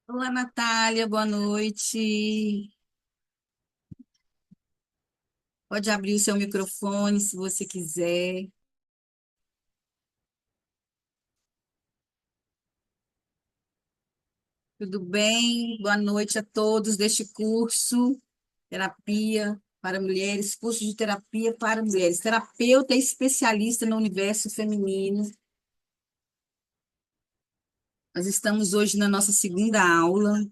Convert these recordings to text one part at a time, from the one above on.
Olá, Natália, boa noite. Pode abrir o seu microfone se você quiser. Tudo bem? Boa noite a todos deste curso, Terapia para Mulheres, curso de terapia para mulheres. Terapeuta e especialista no universo feminino. Nós estamos hoje na nossa segunda aula,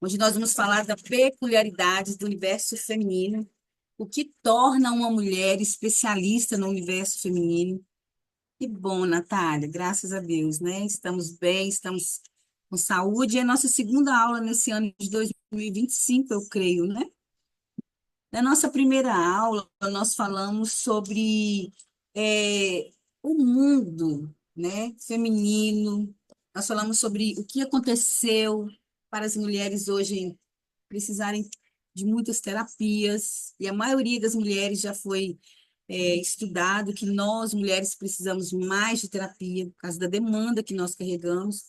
onde nós vamos falar da peculiaridades do universo feminino, o que torna uma mulher especialista no universo feminino. Que bom, Natália, graças a Deus, né? Estamos bem, estamos com saúde. É a nossa segunda aula nesse ano de 2025, eu creio, né? Na nossa primeira aula, nós falamos sobre o mundo, né, feminino. Nós falamos sobre o que aconteceu para as mulheres hoje precisarem de muitas terapias, e a maioria das mulheres já foi estudado que nós, mulheres, precisamos mais de terapia, por causa da demanda que nós carregamos.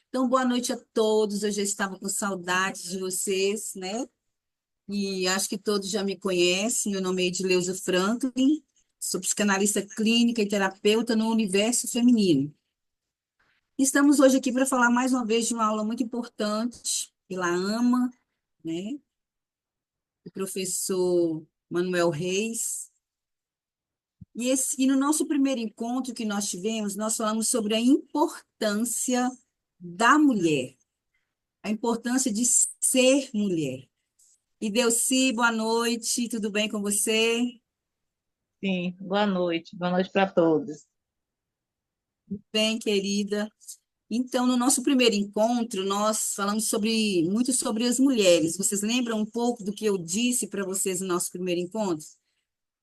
Então, boa noite a todos. Eu já estava com saudades de vocês, né? E acho que todos já me conhecem. Meu nome é Edileuza Franklin, sou psicanalista clínica e terapeuta no universo feminino. Estamos hoje aqui para falar mais uma vez de uma aula muito importante pela AMA, né? O professor Manuel Reis. E no nosso primeiro encontro que nós tivemos, nós falamos sobre a importância da mulher, a importância de ser mulher. E Delci, boa noite, tudo bem com você? Sim, boa noite para todos. Bem, querida. Então, no nosso primeiro encontro, nós falamos muito sobre as mulheres. Vocês lembram um pouco do que eu disse para vocês no nosso primeiro encontro?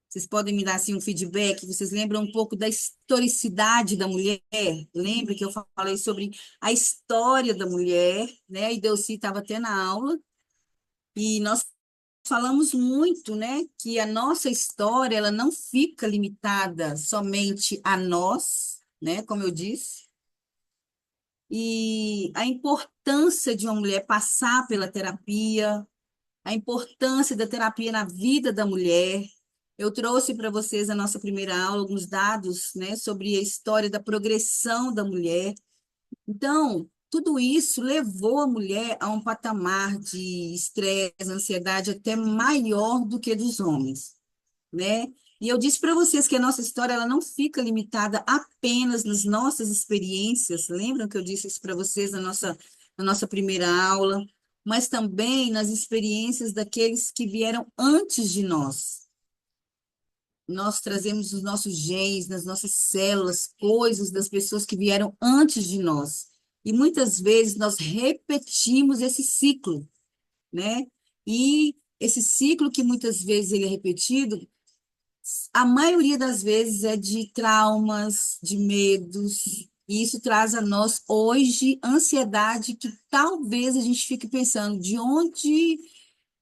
Vocês podem me dar assim, um feedback? Vocês lembram um pouco da historicidade da mulher? Lembra que eu falei sobre a história da mulher, né? E Delcy estava até na aula, e nós falamos muito, né, que a nossa história ela não fica limitada somente a nós, né, como eu disse, e a importância de uma mulher passar pela terapia, a importância da terapia na vida da mulher. Eu trouxe para vocês na nossa primeira aula alguns dados, né, sobre a história da progressão da mulher. Então, tudo isso levou a mulher a um patamar de estresse, ansiedade até maior do que dos homens, né? E eu disse para vocês que a nossa história ela não fica limitada apenas nas nossas experiências. Lembram que eu disse isso para vocês na nossa primeira aula? Mas também nas experiências daqueles que vieram antes de nós. Nós trazemos os nossos genes, nas nossas células, coisas das pessoas que vieram antes de nós. E muitas vezes nós repetimos esse ciclo, né? E esse ciclo que muitas vezes ele é repetido, a maioria das vezes é de traumas, de medos, e isso traz a nós hoje ansiedade que talvez a gente fique pensando de onde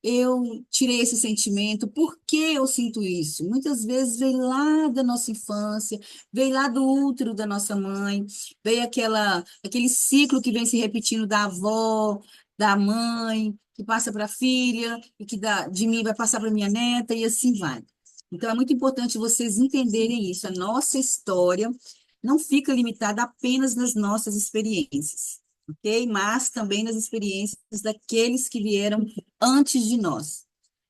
eu tirei esse sentimento, por que eu sinto isso? Muitas vezes vem lá da nossa infância, vem lá do útero da nossa mãe, vem aquele ciclo que vem se repetindo da avó, da mãe, que passa para a filha, e que de mim vai passar para minha neta, e assim vai. Então, é muito importante vocês entenderem isso. A nossa história não fica limitada apenas nas nossas experiências, ok? Mas também nas experiências daqueles que vieram antes de nós.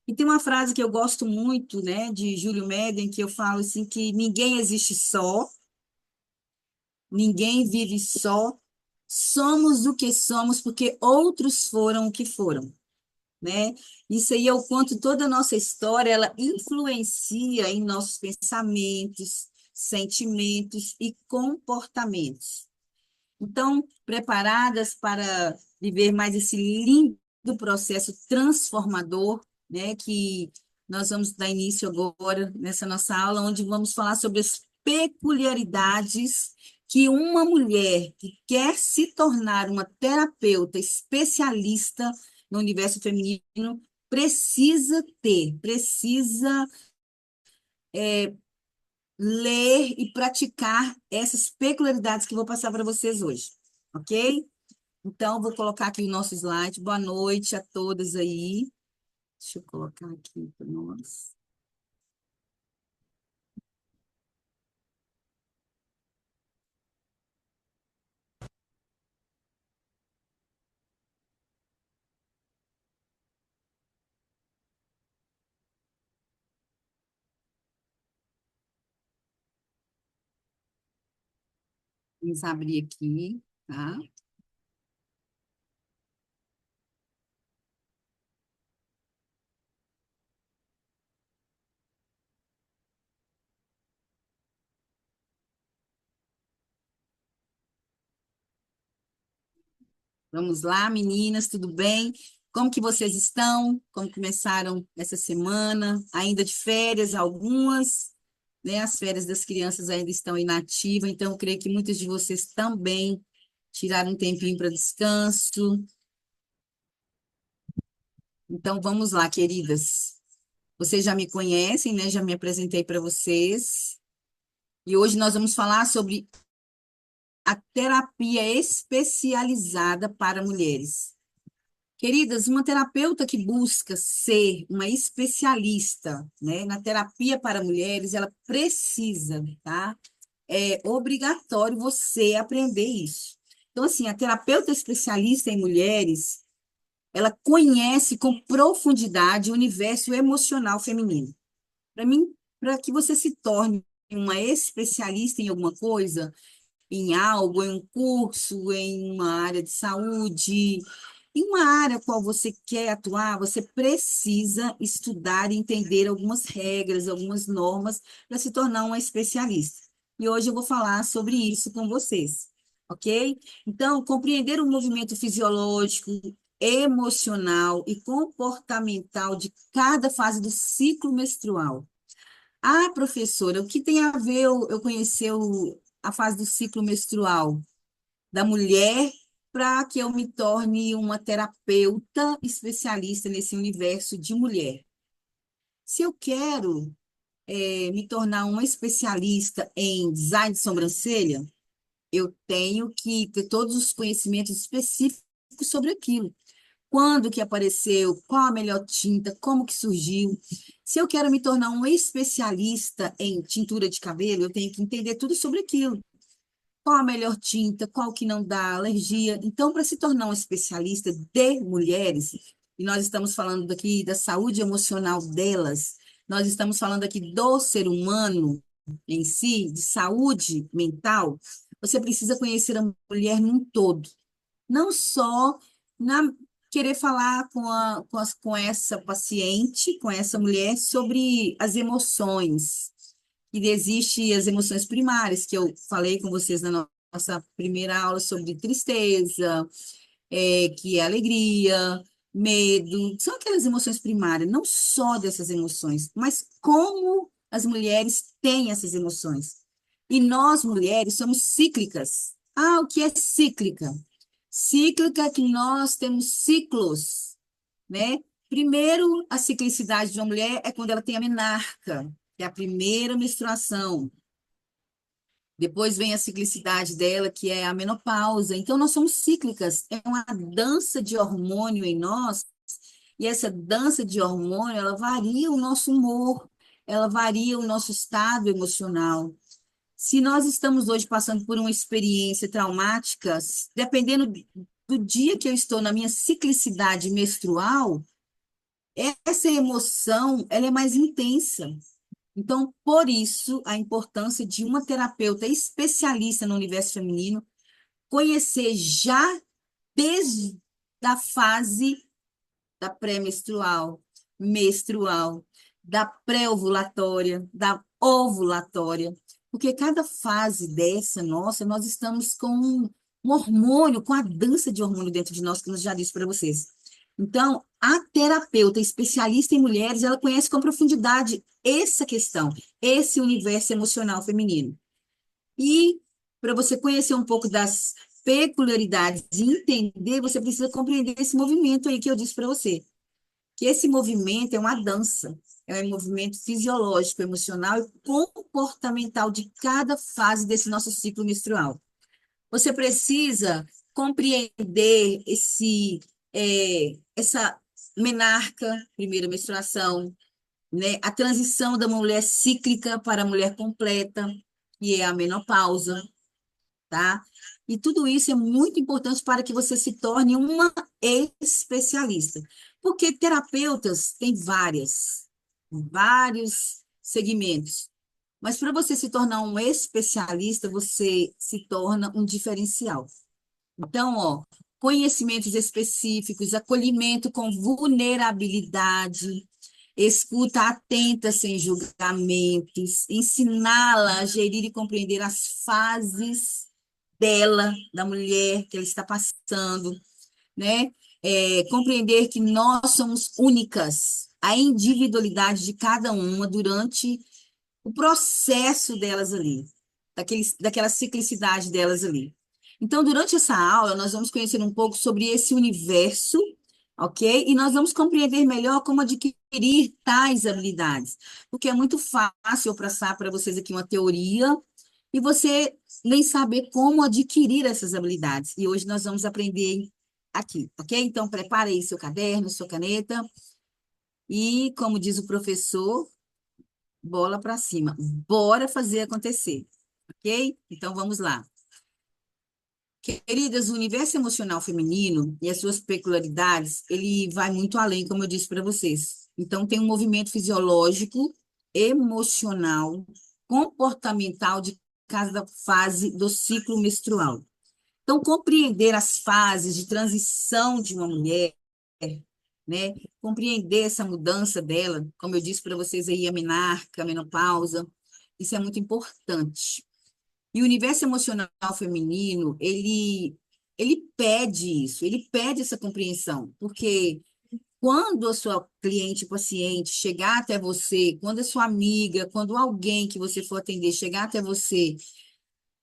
E tem uma frase que eu gosto muito, né, de Júlio Meden, que eu falo assim que ninguém existe só, ninguém vive só, somos o que somos porque outros foram o que foram, né? Isso aí é o quanto toda a nossa história ela influencia em nossos pensamentos, sentimentos e comportamentos. Então, preparadas para viver mais esse lindo processo transformador, né, que nós vamos dar início agora nessa nossa aula, onde vamos falar sobre as peculiaridades que uma mulher que quer se tornar uma terapeuta especialista no universo feminino precisa ter, precisa ler e praticar essas peculiaridades que eu vou passar para vocês hoje, ok? Então, vou colocar aqui o nosso slide. Boa noite a todas aí. Deixa eu colocar aqui para nós. Vamos abrir aqui, tá? Vamos lá, meninas, tudo bem? Como que vocês estão? Como começaram essa semana? Ainda de férias, algumas, né? As férias das crianças ainda estão inativas, então eu creio que muitas de vocês também tiraram um tempinho para descanso. Então vamos lá, queridas. Vocês já me conhecem, né? Já me apresentei para vocês. E hoje nós vamos falar sobre a terapia especializada para mulheres. Queridas, uma terapeuta que busca ser uma especialista, né, na terapia para mulheres, ela precisa, tá? É obrigatório você aprender isso. Então, assim, a terapeuta especialista em mulheres, ela conhece com profundidade o universo emocional feminino. Para mim, para que você se torne uma especialista em alguma coisa, em algo, em um curso, em uma área de saúde, em uma área qual você quer atuar, você precisa estudar e entender algumas regras, algumas normas para se tornar uma especialista. E hoje eu vou falar sobre isso com vocês, ok? Então, compreender o movimento fisiológico, emocional e comportamental de cada fase do ciclo menstrual. Ah, professora, o que tem a ver eu conhecer a fase do ciclo menstrual da mulher para que eu me torne uma terapeuta especialista nesse universo de mulher? Se eu quero me tornar uma especialista em design de sobrancelha, eu tenho que ter todos os conhecimentos específicos sobre aquilo. Quando que apareceu, qual a melhor tinta, como que surgiu. Se eu quero me tornar um especialista em tintura de cabelo, eu tenho que entender tudo sobre aquilo. Qual a melhor tinta, qual que não dá alergia. Então, para se tornar um especialista de mulheres, e nós estamos falando aqui da saúde emocional delas, nós estamos falando aqui do ser humano em si, de saúde mental, você precisa conhecer a mulher num todo, não só na querer falar com essa paciente, com essa mulher, sobre as emoções. E existe as emoções primárias, que eu falei com vocês na nossa primeira aula sobre tristeza, que é alegria, medo, são aquelas emoções primárias, não só dessas emoções, mas como as mulheres têm essas emoções. E nós, mulheres, somos cíclicas. Ah, o que é cíclica? Cíclica é que nós temos ciclos, né? Primeiro, a ciclicidade de uma mulher é quando ela tem a menarca, que é a primeira menstruação. Depois vem a ciclicidade dela, que é a menopausa. Então, nós somos cíclicas. É uma dança de hormônio em nós. E essa dança de hormônio, ela varia o nosso humor, ela varia o nosso estado emocional. Se nós estamos hoje passando por uma experiência traumática, dependendo do dia que eu estou na minha ciclicidade menstrual, essa emoção, ela é mais intensa. Então, por isso, a importância de uma terapeuta especialista no universo feminino conhecer já desde a fase da pré-menstrual, menstrual, da pré-ovulatória, da ovulatória, porque cada fase dessa nossa, nós estamos com um hormônio, com a dança de hormônio dentro de nós, que eu já disse para vocês. Então, a terapeuta especialista em mulheres, ela conhece com profundidade essa questão, esse universo emocional feminino. E para você conhecer um pouco das peculiaridades e entender, você precisa compreender esse movimento aí que eu disse para você, que esse movimento é uma dança, é um movimento fisiológico, emocional e comportamental de cada fase desse nosso ciclo menstrual. Você precisa compreender essa menarca, primeira menstruação, né? A transição da mulher cíclica para a mulher completa, que é a menopausa, tá? E tudo isso é muito importante para que você se torne uma especialista. Porque terapeutas tem vários segmentos. Mas para você se tornar um especialista, você se torna um diferencial. Então, ó, conhecimentos específicos, acolhimento com vulnerabilidade, escuta atenta sem julgamentos, ensiná-la a gerir e compreender as fases dela, da mulher que ela está passando, né? Compreender que nós somos únicas, a individualidade de cada uma durante o processo delas ali, daquela ciclicidade delas ali. Então, durante essa aula, nós vamos conhecer um pouco sobre esse universo, ok? E nós vamos compreender melhor como adquirir tais habilidades, porque é muito fácil eu passar para vocês aqui uma teoria e você nem saber como adquirir essas habilidades. E hoje nós vamos aprender aqui, ok? Então, prepare aí seu caderno, sua caneta e, como diz o professor, bola para cima. Bora fazer acontecer, ok? Então vamos lá. Queridas, o universo emocional feminino e as suas peculiaridades, ele vai muito além, como eu disse para vocês. Então tem um movimento fisiológico, emocional, comportamental de cada fase do ciclo menstrual. Então, compreender as fases de transição de uma mulher, né? Compreender essa mudança dela, como eu disse para vocês aí, a menarca, a menopausa, isso é muito importante. E o universo emocional feminino, ele pede isso, ele pede essa compreensão, porque quando a sua cliente, paciente, chegar até você, quando a sua amiga, quando alguém que você for atender chegar até você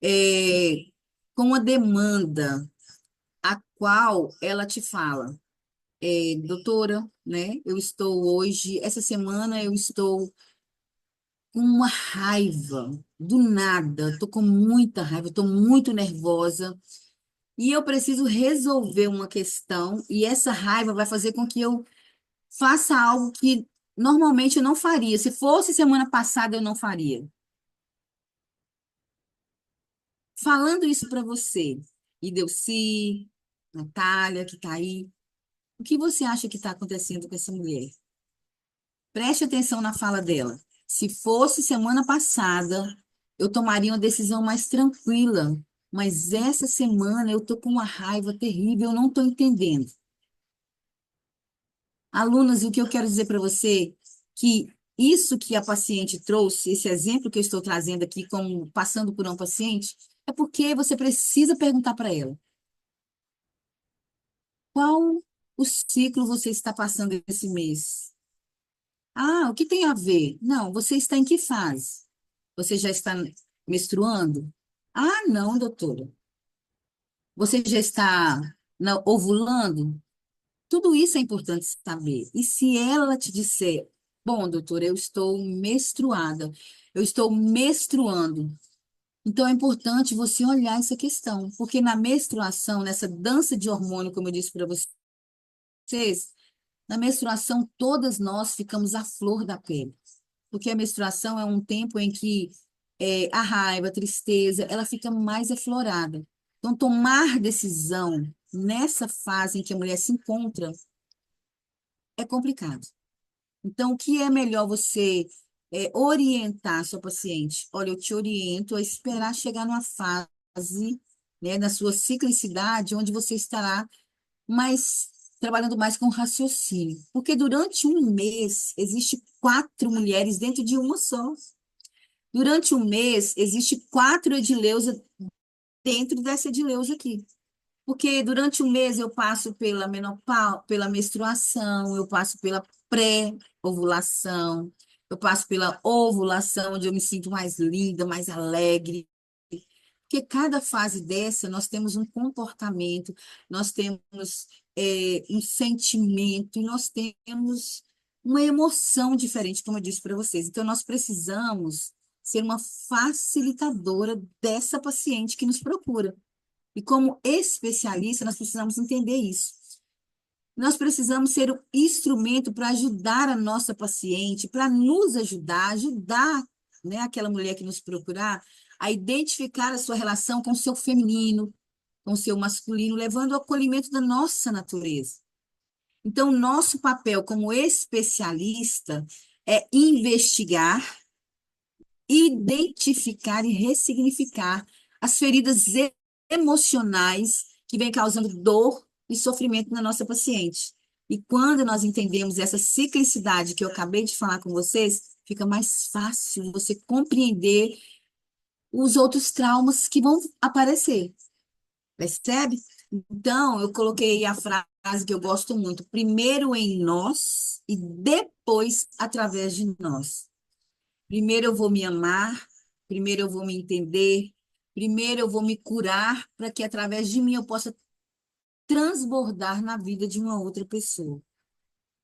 é, com uma demanda, a qual ela te fala, doutora, né? Eu estou hoje, essa semana eu estou com uma raiva do nada, estou com muita raiva, estou muito nervosa e eu preciso resolver uma questão e essa raiva vai fazer com que eu faça algo que normalmente eu não faria. Se fosse semana passada, eu não faria. Falando isso para você, Ideuci, Natália, que está aí, o que você acha que está acontecendo com essa mulher? Preste atenção na fala dela. Se fosse semana passada, eu tomaria uma decisão mais tranquila, mas essa semana eu tô com uma raiva terrível, eu não estou entendendo. Alunas, o que eu quero dizer para você que isso que a paciente trouxe, esse exemplo que eu estou trazendo aqui, como passando por um paciente, é porque você precisa perguntar para ela qual o ciclo você está passando esse mês. Ah, o que tem a ver? Não, você está em que fase? Você já está menstruando? Ah, não, doutora. Você já está ovulando? Tudo isso é importante saber. E se ela te disser, bom, doutora, eu estou menstruada, eu estou menstruando. Então é importante você olhar essa questão, porque na menstruação, nessa dança de hormônio, como eu disse para vocês, na menstruação todas nós ficamos à flor da pele. Porque a menstruação é um tempo em que a raiva, a tristeza, ela fica mais aflorada. Então, tomar decisão nessa fase em que a mulher se encontra é complicado. Então, o que é melhor você orientar a sua paciente? Olha, eu te oriento a esperar chegar numa fase, né, na sua ciclicidade, onde você estará mais trabalhando mais com raciocínio. Porque durante um mês, existe 4 mulheres dentro de uma só. Durante um mês, existe 4 Edileuza dentro dessa Edileuza aqui. Porque durante um mês eu passo pela menopausa, pela menstruação, eu passo pela pré-ovulação, eu passo pela ovulação, onde eu me sinto mais linda, mais alegre. Porque cada fase dessa, nós temos um comportamento, nós temos um sentimento, e nós temos uma emoção diferente, como eu disse para vocês. Então, nós precisamos ser uma facilitadora dessa paciente que nos procura. E como especialista, nós precisamos entender isso. Nós precisamos ser o instrumento para ajudar a nossa paciente, para nos ajudar, né, aquela mulher que nos procurar, a identificar a sua relação com o seu feminino, com o seu masculino, levando ao acolhimento da nossa natureza. Então, nosso papel como especialista é investigar, identificar e ressignificar as feridas emocionais que vêm causando dor e sofrimento na nossa paciente. E quando nós entendemos essa ciclicidade que eu acabei de falar com vocês, fica mais fácil você compreender os outros traumas que vão aparecer. Percebe? Então, eu coloquei a frase que eu gosto muito: primeiro em nós e depois através de nós. Primeiro eu vou me amar, primeiro eu vou me entender, primeiro eu vou me curar para que através de mim eu possa transbordar na vida de uma outra pessoa.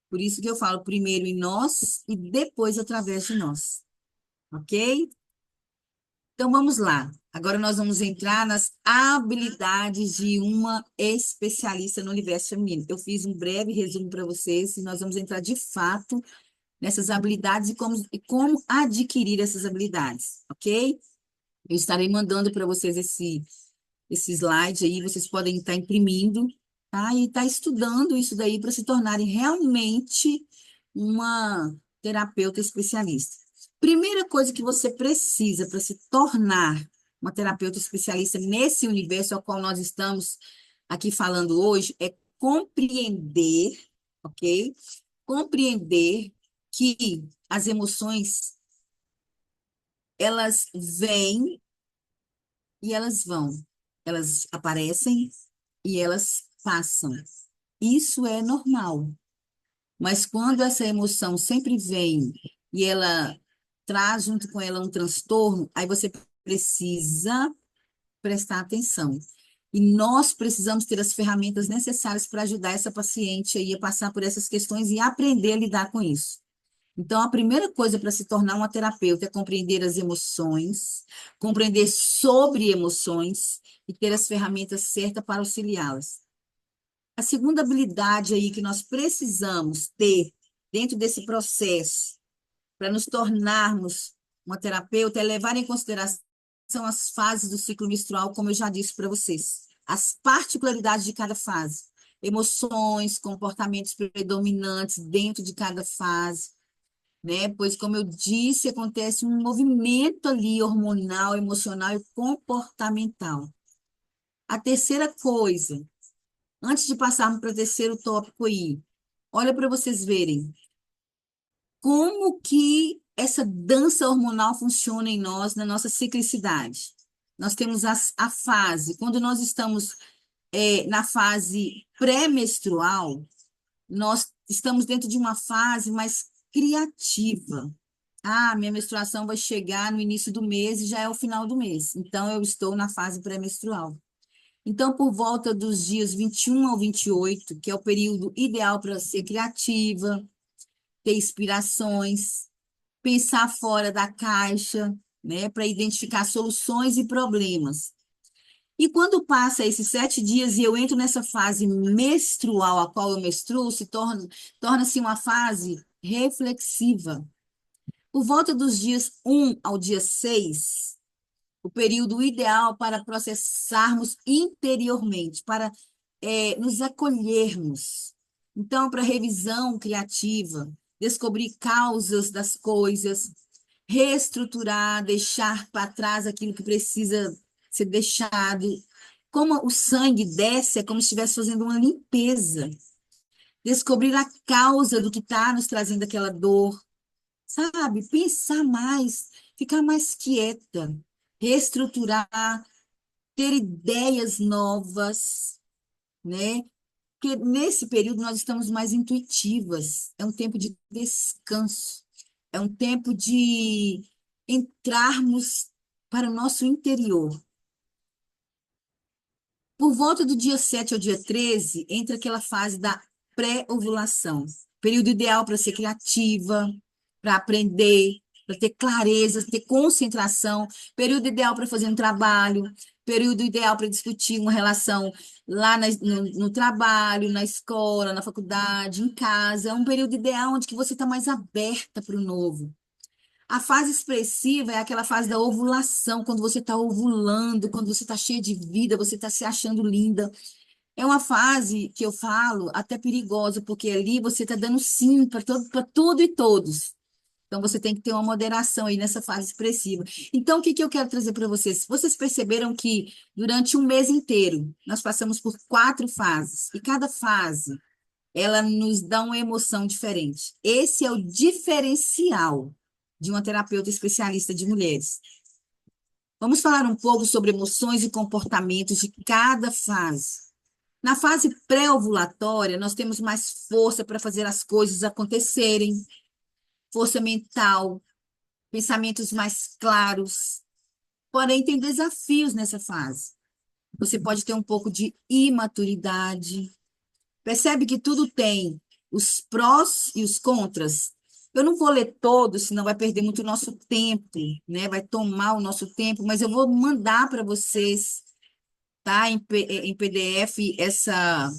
Por isso que eu falo primeiro em nós e depois através de nós. Ok? Então vamos lá. Agora nós vamos entrar nas habilidades de uma especialista no universo feminino. Eu fiz um breve resumo para vocês e nós vamos entrar de fato nessas habilidades e como adquirir essas habilidades, ok? Eu estarei mandando para vocês esse slide aí, vocês podem estar imprimindo, tá? E estar estudando isso daí para se tornarem realmente uma terapeuta especialista. Primeira coisa que você precisa para se tornar uma terapeuta especialista nesse universo ao qual nós estamos aqui falando hoje é compreender, ok? Compreender que as emoções, elas vêm e elas vão. Elas aparecem e elas passam. Isso é normal. Mas quando essa emoção sempre vem e ela traz junto com ela um transtorno, aí você precisa prestar atenção. E nós precisamos ter as ferramentas necessárias para ajudar essa paciente aí a passar por essas questões e aprender a lidar com isso. Então, a primeira coisa para se tornar uma terapeuta é compreender as emoções, compreender sobre emoções e ter as ferramentas certas para auxiliá-las. A segunda habilidade aí que nós precisamos ter dentro desse processo para nos tornarmos uma terapeuta é levar em consideração as fases do ciclo menstrual, como eu já disse para vocês, as particularidades de cada fase, emoções, comportamentos predominantes dentro de cada fase, né? Pois, como eu disse, acontece um movimento ali hormonal, emocional e comportamental. A terceira coisa, antes de passarmos para o terceiro tópico aí, olha para vocês verem como que essa dança hormonal funciona em nós, na nossa ciclicidade. Nós temos a fase, quando nós estamos na fase pré-menstrual, nós estamos dentro de uma fase mais criativa. Ah, minha menstruação vai chegar no início do mês e já é o final do mês. Então, eu estou na fase pré-menstrual. Então, por volta dos dias 21 ao 28, que é o período ideal para ser criativa, ter inspirações, pensar fora da caixa, né, para identificar soluções e problemas. E quando passa esses 7 dias e eu entro nessa fase menstrual, a qual eu menstruo, torna-se uma fase reflexiva. Por volta dos dias 1 ao dia 6, o período ideal para processarmos interiormente, para nos acolhermos. Então, para revisão criativa, descobrir causas das coisas, reestruturar, deixar para trás aquilo que precisa ser deixado. Como o sangue desce, é como se estivesse fazendo uma limpeza. Descobrir a causa do que está nos trazendo aquela dor, sabe? Pensar mais, ficar mais quieta, reestruturar, ter ideias novas, né? Porque nesse período nós estamos mais intuitivas, é um tempo de descanso, é um tempo de entrarmos para o nosso interior. Por volta do dia 7 ao dia 13, entra aquela fase da pré-ovulação, período ideal para ser criativa, para aprender, para ter clareza, ter concentração, período ideal para fazer um trabalho, período ideal para discutir uma relação lá no trabalho, na escola, na faculdade, em casa. É um período ideal onde que você está mais aberta para o novo. A fase expressiva é aquela fase da ovulação, quando você está ovulando, quando você está cheia de vida, você está se achando linda. É uma fase que eu falo até perigosa, porque ali você está dando sim para para tudo e todos. Então você tem que ter uma moderação aí nessa fase expressiva. Então, o que que eu quero trazer para vocês? Vocês perceberam que durante um mês inteiro nós passamos por 4 fases, e cada fase ela nos dá uma emoção diferente. Esse é o diferencial de uma terapeuta especialista de mulheres. Vamos falar um pouco sobre emoções e comportamentos de cada fase. Na fase pré-ovulatória, nós temos mais força para fazer as coisas acontecerem, força mental, pensamentos mais claros. Porém, tem desafios nessa fase. Você pode ter um pouco de imaturidade. Percebe que tudo tem os prós e os contras. Eu não vou ler todos, senão vai perder muito nosso tempo, né? Vai tomar o nosso tempo, mas eu vou mandar para vocês, tá? Em PDF essa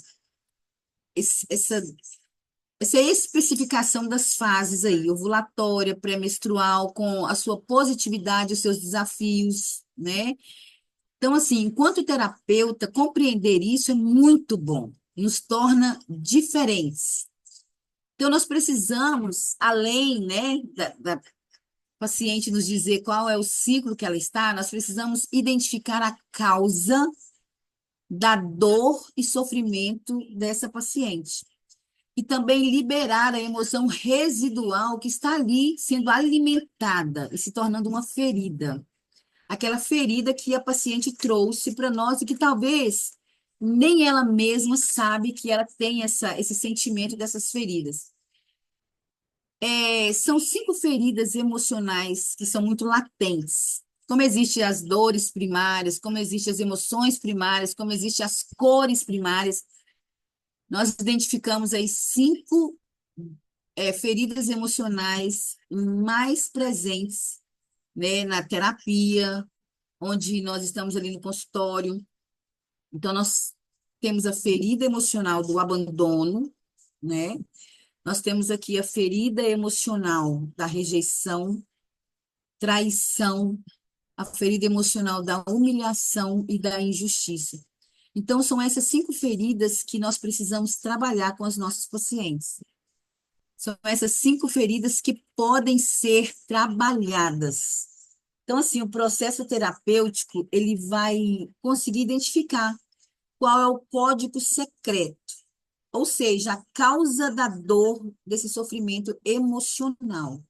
essa especificação das fases aí, ovulatória, pré-menstrual, com a sua positividade, os seus desafios, né? Então, assim, enquanto terapeuta, compreender isso é muito bom, nos torna diferentes. Então, nós precisamos, além, né, da paciente nos dizer qual é o ciclo que ela está, nós precisamos identificar a causa da dor e sofrimento dessa paciente. E também liberar a emoção residual que está ali sendo alimentada e se tornando uma ferida. Aquela ferida que a paciente trouxe para nós e que talvez nem ela mesma sabe que ela tem esse sentimento dessas feridas. São 5 feridas emocionais que são muito latentes. Como existem as dores primárias, como existem as emoções primárias, como existem as cores primárias, nós identificamos aí 5 feridas emocionais mais presentes, né, na terapia, onde nós estamos ali no consultório. Então, nós temos a ferida emocional do abandono, né? Nós temos aqui a ferida emocional da rejeição, traição, a ferida emocional da humilhação e da injustiça. Então, são essas 5 feridas que nós precisamos trabalhar com os nossos pacientes. São essas 5 feridas que podem ser trabalhadas. Então, assim, o processo terapêutico, ele vai conseguir identificar qual é o código secreto, ou seja, a causa da dor, desse sofrimento emocional,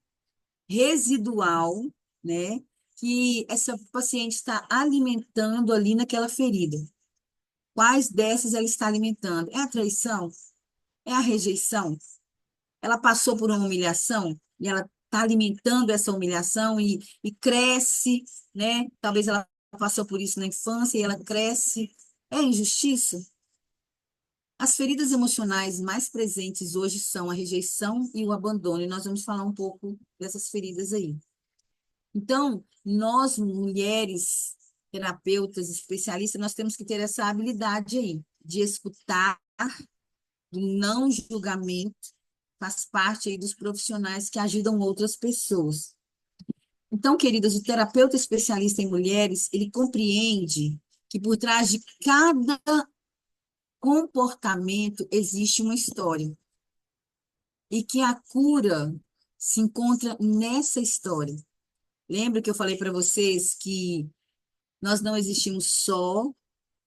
residual, né, que essa paciente está alimentando ali naquela ferida. Quais dessas ela está alimentando? É a traição? É a rejeição? Ela passou por uma humilhação e ela está alimentando essa humilhação e cresce, né? Talvez ela passou por isso na infância e ela cresce. É injustiça? As feridas emocionais mais presentes hoje são a rejeição e o abandono, e nós vamos falar um pouco dessas feridas aí. Então, nós, mulheres, terapeutas, especialistas, nós temos que ter essa habilidade aí, de escutar, do não julgamento, faz parte aí dos profissionais que ajudam outras pessoas. Então, queridas, o terapeuta especialista em mulheres, ele compreende que por trás de cada comportamento existe uma história e que a cura se encontra nessa história. Lembra que eu falei para vocês que nós não existimos só,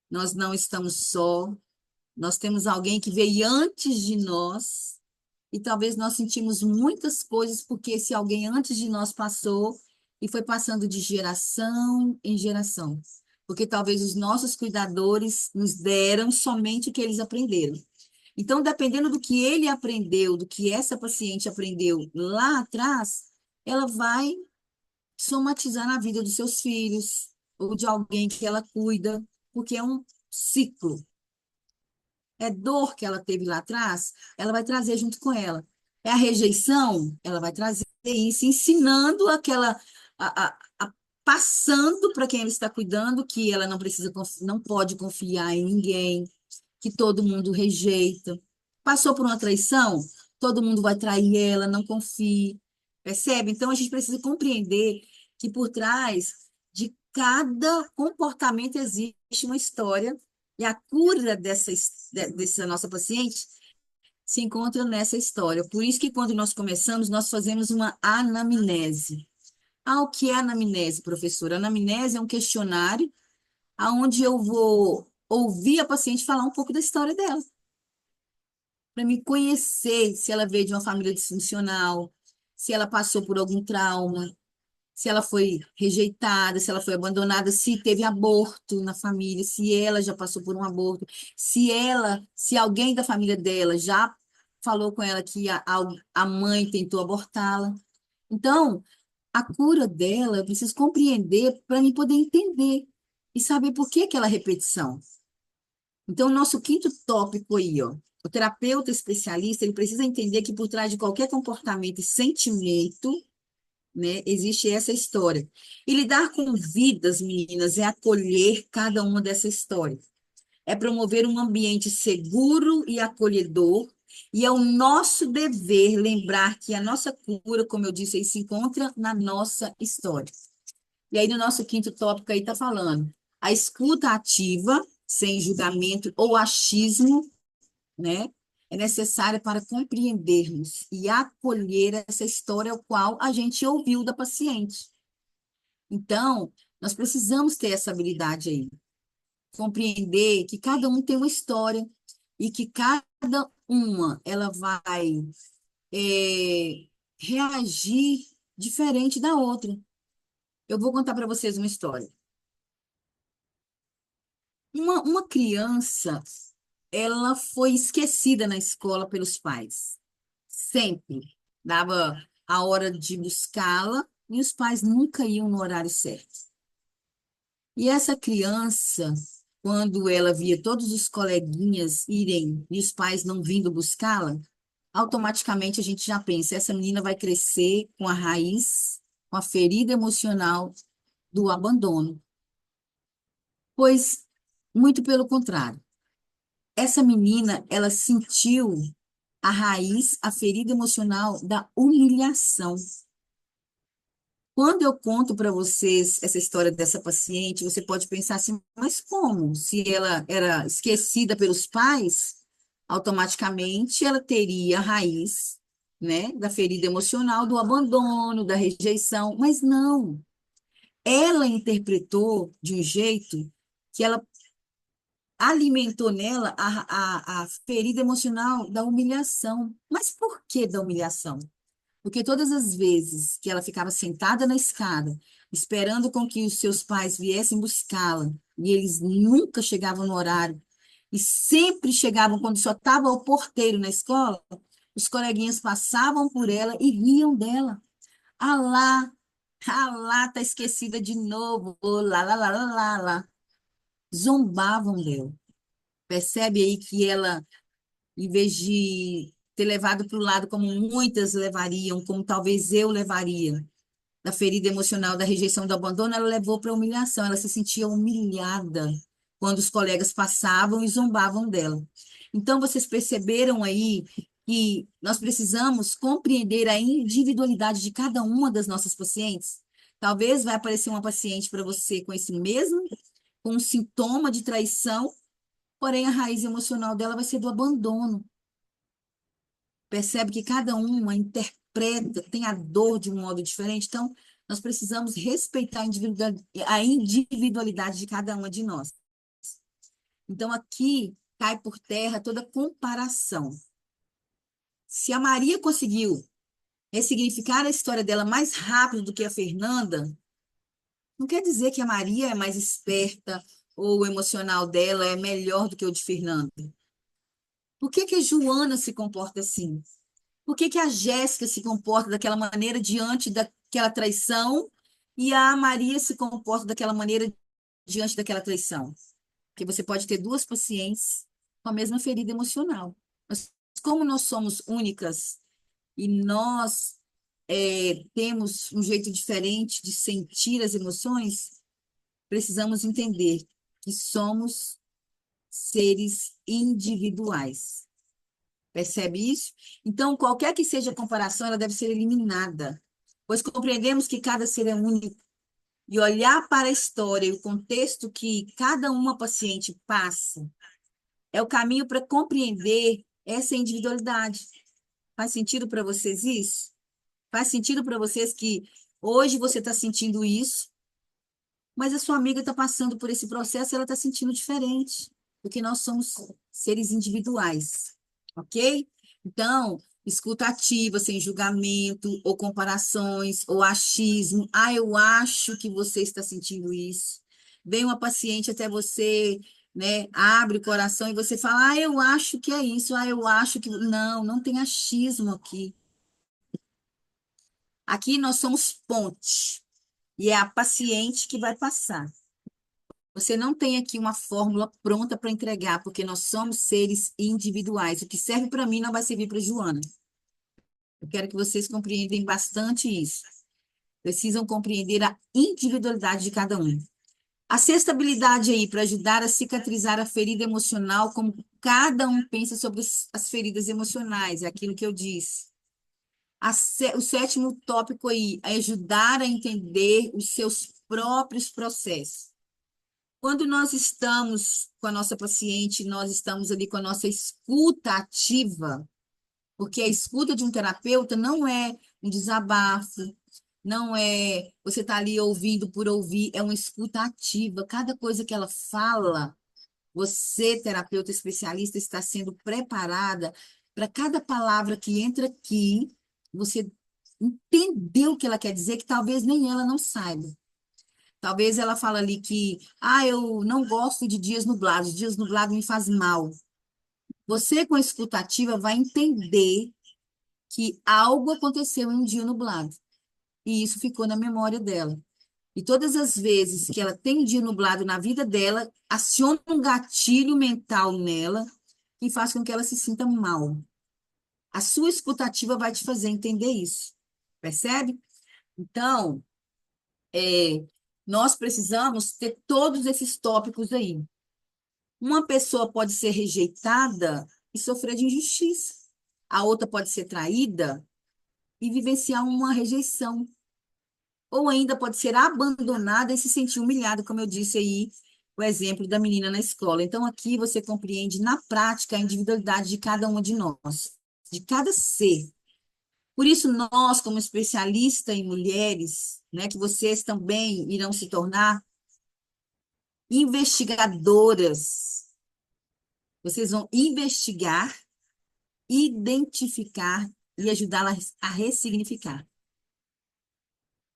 nós não estamos só, nós temos alguém que veio antes de nós e talvez nós sentimos muitas coisas porque esse alguém antes de nós passou e foi passando de geração em geração. Porque talvez os nossos cuidadores nos deram somente o que eles aprenderam. Então, dependendo do que ele aprendeu, do que essa paciente aprendeu lá atrás, ela vai somatizar na vida dos seus filhos ou de alguém que ela cuida, porque é um ciclo. É dor que ela teve lá atrás, ela vai trazer junto com ela. É a rejeição, ela vai trazer isso, ensinando passando para quem ela está cuidando que ela não precisa, não pode confiar em ninguém, que todo mundo rejeita. Passou por uma traição, todo mundo vai trair ela, não confie. Percebe? Então a gente precisa compreender que por trás de cada comportamento existe uma história e a cura dessa nossa paciente se encontra nessa história. Por isso que quando nós começamos, nós fazemos uma anamnese. Ah, o que é anamnese, professora? Anamnese é um questionário onde eu vou ouvir a paciente falar um pouco da história dela, para me conhecer se ela veio de uma família disfuncional, se ela passou por algum trauma, se ela foi rejeitada, se ela foi abandonada, se teve aborto na família, se ela já passou por um aborto, se alguém da família dela já falou com ela que a mãe tentou abortá-la. Então, a cura dela, eu preciso compreender para mim poder entender e saber por que aquela repetição. Então, o nosso quinto tópico aí, ó, o terapeuta especialista, ele precisa entender que por trás de qualquer comportamento e sentimento, né, existe essa história. E lidar com vidas, meninas, é acolher cada uma dessa história. É promover um ambiente seguro e acolhedor, e é o nosso dever lembrar que a nossa cura, como eu disse, aí, se encontra na nossa história. E aí, no nosso quinto tópico aí está falando a escuta ativa, sem julgamento ou achismo, né? É necessária para compreendermos e acolher essa história ao qual a gente ouviu da paciente. Então, nós precisamos ter essa habilidade aí, compreender que cada um tem uma história e que cada uma ela vai é, reagir diferente da outra. Eu vou contar para vocês uma história. Uma criança, ela foi esquecida na escola pelos pais. Sempre. Dava a hora de buscá-la e os pais nunca iam no horário certo. E essa criança, quando ela via todos os coleguinhas irem e os pais não vindo buscá-la, automaticamente a gente já pensa, essa menina vai crescer com a raiz, com a ferida emocional do abandono. Pois, muito pelo contrário. Essa menina, ela sentiu a raiz, a ferida emocional da humilhação. Quando eu conto para vocês essa história dessa paciente, você pode pensar assim, mas como? Se ela era esquecida pelos pais, automaticamente ela teria a raiz, né, da ferida emocional, do abandono, da rejeição, mas não. Ela interpretou de um jeito que ela alimentou nela a ferida emocional da humilhação. Mas por que da humilhação? Porque todas as vezes que ela ficava sentada na escada, esperando com que os seus pais viessem buscá-la, e eles nunca chegavam no horário, e sempre chegavam quando só estava o porteiro na escola, os coleguinhas passavam por ela e riam dela. Ah lá, tá esquecida de novo, oh, lá. Zombavam dela. Percebe aí que ela, em vez de ter levado para o lado como muitas levariam, como talvez eu levaria, da ferida emocional, da rejeição, do abandono, ela levou para a humilhação. Ela se sentia humilhada quando os colegas passavam e zombavam dela. Então, vocês perceberam aí que nós precisamos compreender a individualidade de cada uma das nossas pacientes? Talvez vai aparecer uma paciente para você com esse mesmo, com um sintoma de traição, porém a raiz emocional dela vai ser do abandono. Percebe que cada uma interpreta, tem a dor de um modo diferente. Então, nós precisamos respeitar a individualidade de cada uma de nós. Então, aqui cai por terra toda comparação. Se a Maria conseguiu ressignificar a história dela mais rápido do que a Fernanda, não quer dizer que a Maria é mais esperta ou o emocional dela é melhor do que o de Fernanda. Por que que a Joana se comporta assim? Por que que a Jéssica se comporta daquela maneira diante daquela traição e a Maria se comporta daquela maneira diante daquela traição? Porque você pode ter duas pacientes com a mesma ferida emocional. Mas como nós somos únicas e nós temos um jeito diferente de sentir as emoções, precisamos entender que somos seres individuais. Percebe isso? Então, qualquer que seja a comparação, ela deve ser eliminada, pois compreendemos que cada ser é único e olhar para a história e o contexto que cada uma paciente passa é o caminho para compreender essa individualidade. Faz sentido para vocês isso? Faz sentido para vocês que hoje você está sentindo isso, mas a sua amiga está passando por esse processo e ela está sentindo diferente, porque nós somos seres individuais, ok? Então, escuta ativa, sem julgamento, ou comparações, ou achismo. Ah, eu acho que você está sentindo isso. Vem uma paciente até você, né? Abre o coração e você fala, ah, eu acho que é isso, ah, eu acho que. Não, não tem achismo aqui. Aqui nós somos ponte, e é a paciente que vai passar. Você não tem aqui uma fórmula pronta para entregar, porque nós somos seres individuais. O que serve para mim não vai servir para Joana. Eu quero que vocês compreendam bastante isso. Precisam compreender a individualidade de cada um. A sexta habilidade aí para ajudar a cicatrizar a ferida emocional, como cada um pensa sobre as feridas emocionais, é aquilo que eu disse. O sétimo tópico aí é ajudar a entender os seus próprios processos. Quando nós estamos com a nossa paciente, nós estamos ali com a nossa escuta ativa, porque a escuta de um terapeuta não é um desabafo, não é você está ali ouvindo por ouvir, é uma escuta ativa. Cada coisa que ela fala, você, terapeuta especialista, está sendo preparada para cada palavra que entra aqui, você entender o que ela quer dizer, que talvez nem ela não saiba. Talvez ela fala ali que, ah, eu não gosto de dias nublados me faz mal. Você, com a escutativa, vai entender que algo aconteceu em um dia nublado. E isso ficou na memória dela. E todas as vezes que ela tem um dia nublado na vida dela, aciona um gatilho mental nela que faz com que ela se sinta mal. A sua escutativa vai te fazer entender isso. Percebe? Então, é, nós precisamos ter todos esses tópicos aí. Uma pessoa pode ser rejeitada e sofrer de injustiça. A outra pode ser traída e vivenciar uma rejeição. Ou ainda pode ser abandonada e se sentir humilhada, como eu disse aí, o exemplo da menina na escola. Então, aqui você compreende na prática a individualidade de cada uma de nós, de cada ser. Por isso, nós, como especialista em mulheres, né, que vocês também irão se tornar investigadoras. Vocês vão investigar, identificar e ajudá-las a ressignificar.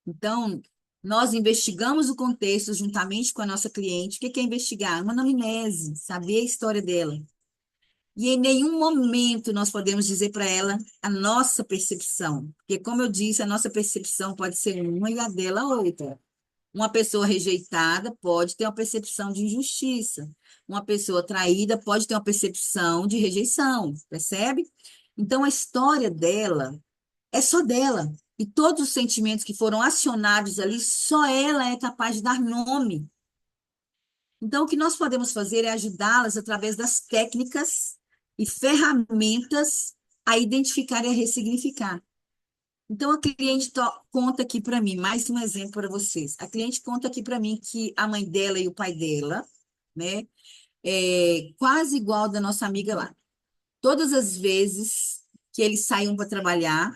Então, nós investigamos o contexto juntamente com a nossa cliente. O que é investigar? Uma anamnese, saber a história dela. E em nenhum momento nós podemos dizer para ela a nossa percepção. Porque, como eu disse, a nossa percepção pode ser uma e a dela outra. Uma pessoa rejeitada pode ter uma percepção de injustiça. Uma pessoa traída pode ter uma percepção de rejeição, percebe? Então, a história dela é só dela. E todos os sentimentos que foram acionados ali, só ela é capaz de dar nome. Então, o que nós podemos fazer é ajudá-las através das técnicas e ferramentas a identificar e a ressignificar. Então, a cliente conta aqui para mim, mais um exemplo para vocês. A cliente conta aqui para mim que a mãe dela e o pai dela, né, é quase igual da nossa amiga lá. Todas as vezes que eles saíam para trabalhar,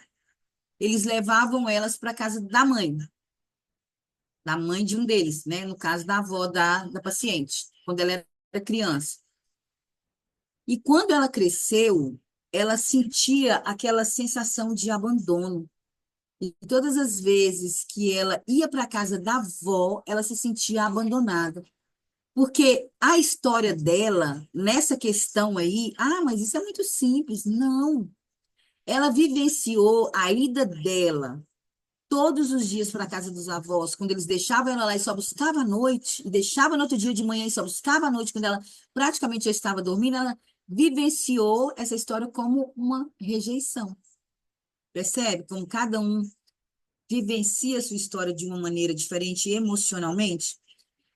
eles levavam elas para casa da mãe de um deles, né, no caso da avó da paciente, quando ela era criança. E quando ela cresceu, ela sentia aquela sensação de abandono. E todas as vezes que ela ia para a casa da avó, ela se sentia abandonada. Porque a história dela, nessa questão aí, ah, mas isso é muito simples. Não. Ela vivenciou a ida dela todos os dias para a casa dos avós, quando eles deixavam ela lá e só buscava à noite, e deixava no outro dia de manhã e só buscava à noite, quando ela praticamente já estava dormindo, ela vivenciou essa história como uma rejeição. Percebe? Como cada um vivencia a sua história de uma maneira diferente emocionalmente.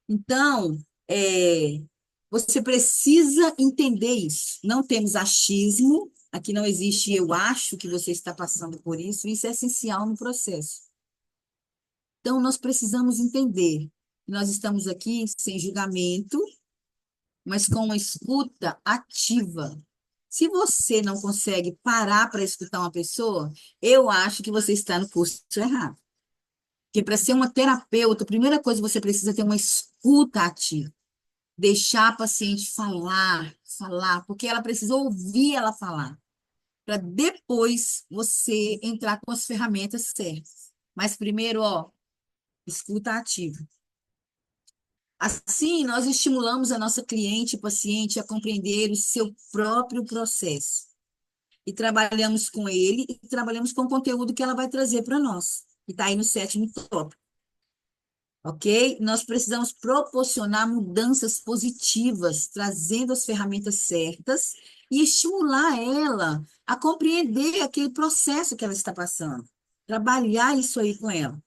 Então, é, você precisa entender isso. Não temos achismo, aqui não existe eu acho que você está passando por isso é essencial no processo. Então, nós precisamos entender que nós estamos aqui sem julgamento, mas com uma escuta ativa. Se você não consegue parar para escutar uma pessoa, eu acho que você está no curso errado. Porque para ser uma terapeuta, a primeira coisa você precisa ter uma escuta ativa. Deixar a paciente falar, falar, porque ela precisa ouvir ela falar, para depois você entrar com as ferramentas certas. Mas primeiro, ó, escuta ativa. Assim, nós estimulamos a nossa cliente, paciente, a compreender o seu próprio processo. E trabalhamos com ele e trabalhamos com o conteúdo que ela vai trazer para nós. E está aí no sétimo tópico. Ok? Nós precisamos proporcionar mudanças positivas, trazendo as ferramentas certas e estimular ela a compreender aquele processo que ela está passando. Trabalhar isso aí com ela.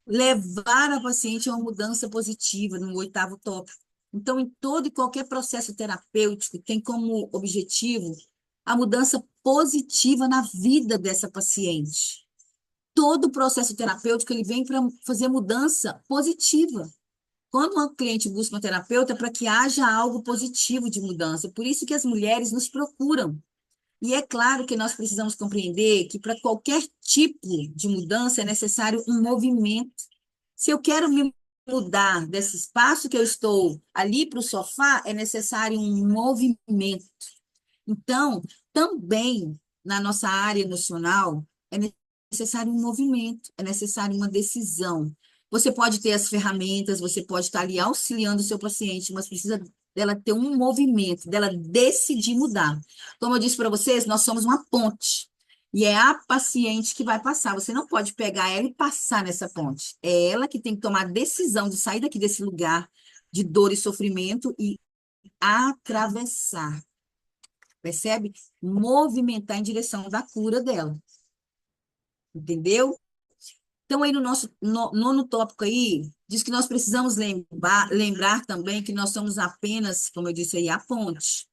Levar a paciente a uma mudança positiva, no oitavo tópico. Então, em todo e qualquer processo terapêutico, tem como objetivo a mudança positiva na vida dessa paciente. Todo o processo terapêutico ele vem para fazer mudança positiva. Quando uma cliente busca um terapeuta, é para que haja algo positivo de mudança. Por isso que as mulheres nos procuram. E é claro que nós precisamos compreender que para qualquer tipo de mudança é necessário um movimento. Se eu quero me mudar desse espaço que eu estou ali para o sofá, é necessário um movimento. Então, também na nossa área emocional, é necessário um movimento, é necessário uma decisão. Você pode ter as ferramentas, você pode estar ali auxiliando o seu paciente, mas precisa dela ter um movimento, dela decidir mudar. Como eu disse para vocês, nós somos uma ponte. E é a paciente que vai passar. Você não pode pegar ela e passar nessa ponte. É ela que tem que tomar a decisão de sair daqui desse lugar de dor e sofrimento e atravessar. Percebe? Movimentar em direção da cura dela. Entendeu? Então, aí no nosso nono tópico aí, diz que nós precisamos lembrar também que nós somos apenas, como eu disse aí, a ponte.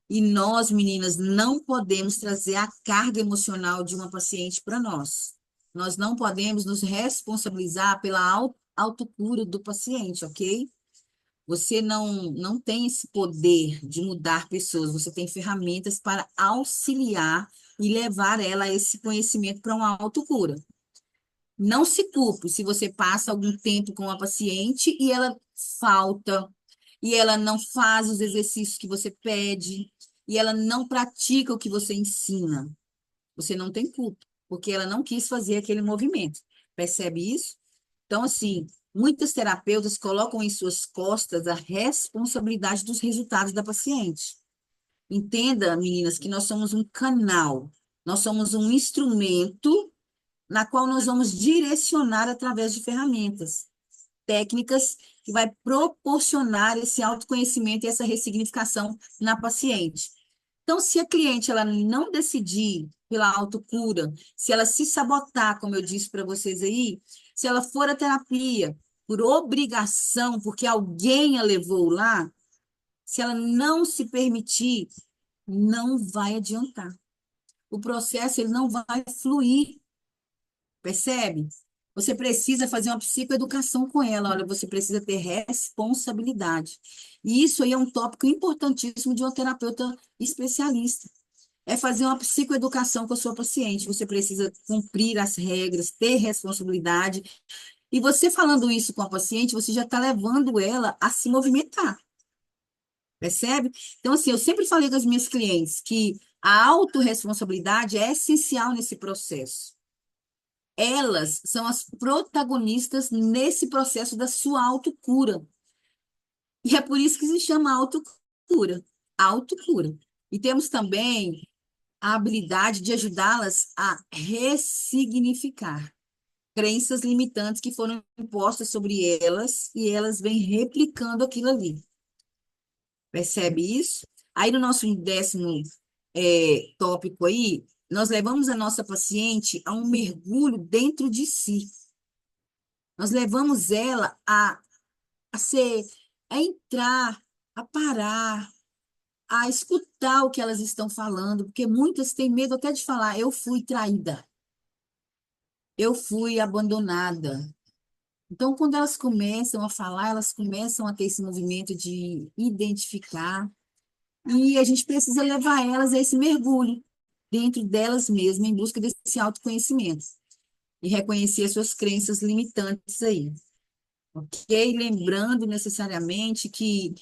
E nós, meninas, não podemos trazer a carga emocional de uma paciente para nós. Nós não podemos nos responsabilizar pela autocura do paciente, ok? Você não tem esse poder de mudar pessoas, você tem ferramentas para auxiliar e levar ela a esse conhecimento para uma autocura. Não se culpe se você passa algum tempo com a paciente e ela falta, e ela não faz os exercícios que você pede, e ela não pratica o que você ensina. Você não tem culpa, porque ela não quis fazer aquele movimento. Percebe isso? Então, assim, muitas terapeutas colocam em suas costas a responsabilidade dos resultados da paciente. Entenda, meninas, que nós somos um canal, nós somos um instrumento na qual nós vamos direcionar através de ferramentas, técnicas que vai proporcionar esse autoconhecimento e essa ressignificação na paciente. Então, se a cliente ela não decidir pela autocura, se ela se sabotar, como eu disse para vocês aí, se ela for à terapia por obrigação, porque alguém a levou lá, se ela não se permitir, não vai adiantar. O processo ele não vai fluir. Percebe? Você precisa fazer uma psicoeducação com ela. Olha, você precisa ter responsabilidade. E isso aí é um tópico importantíssimo de um terapeuta especialista. É fazer uma psicoeducação com a sua paciente. Você precisa cumprir as regras, ter responsabilidade. E você falando isso com a paciente, você já está levando ela a se movimentar. Percebe? Então, assim, eu sempre falei com as minhas clientes que a autorresponsabilidade é essencial nesse processo. Elas são as protagonistas nesse processo da sua autocura. E é por isso que se chama autocura. Autocura. E temos também a habilidade de ajudá-las a ressignificar crenças limitantes que foram impostas sobre elas e elas vêm replicando aquilo ali. Percebe isso? Aí no nosso décimo tópico aí, nós levamos a nossa paciente a um mergulho dentro de si. Nós levamos ela a ser, a entrar, a parar, a escutar o que elas estão falando, porque muitas têm medo até de falar, eu fui traída, eu fui abandonada. Então, quando elas começam a falar, elas começam a ter esse movimento de identificar, e a gente precisa levar elas a esse mergulho dentro delas mesmas, em busca desse autoconhecimento e reconhecer as suas crenças limitantes aí. Ok? Lembrando necessariamente que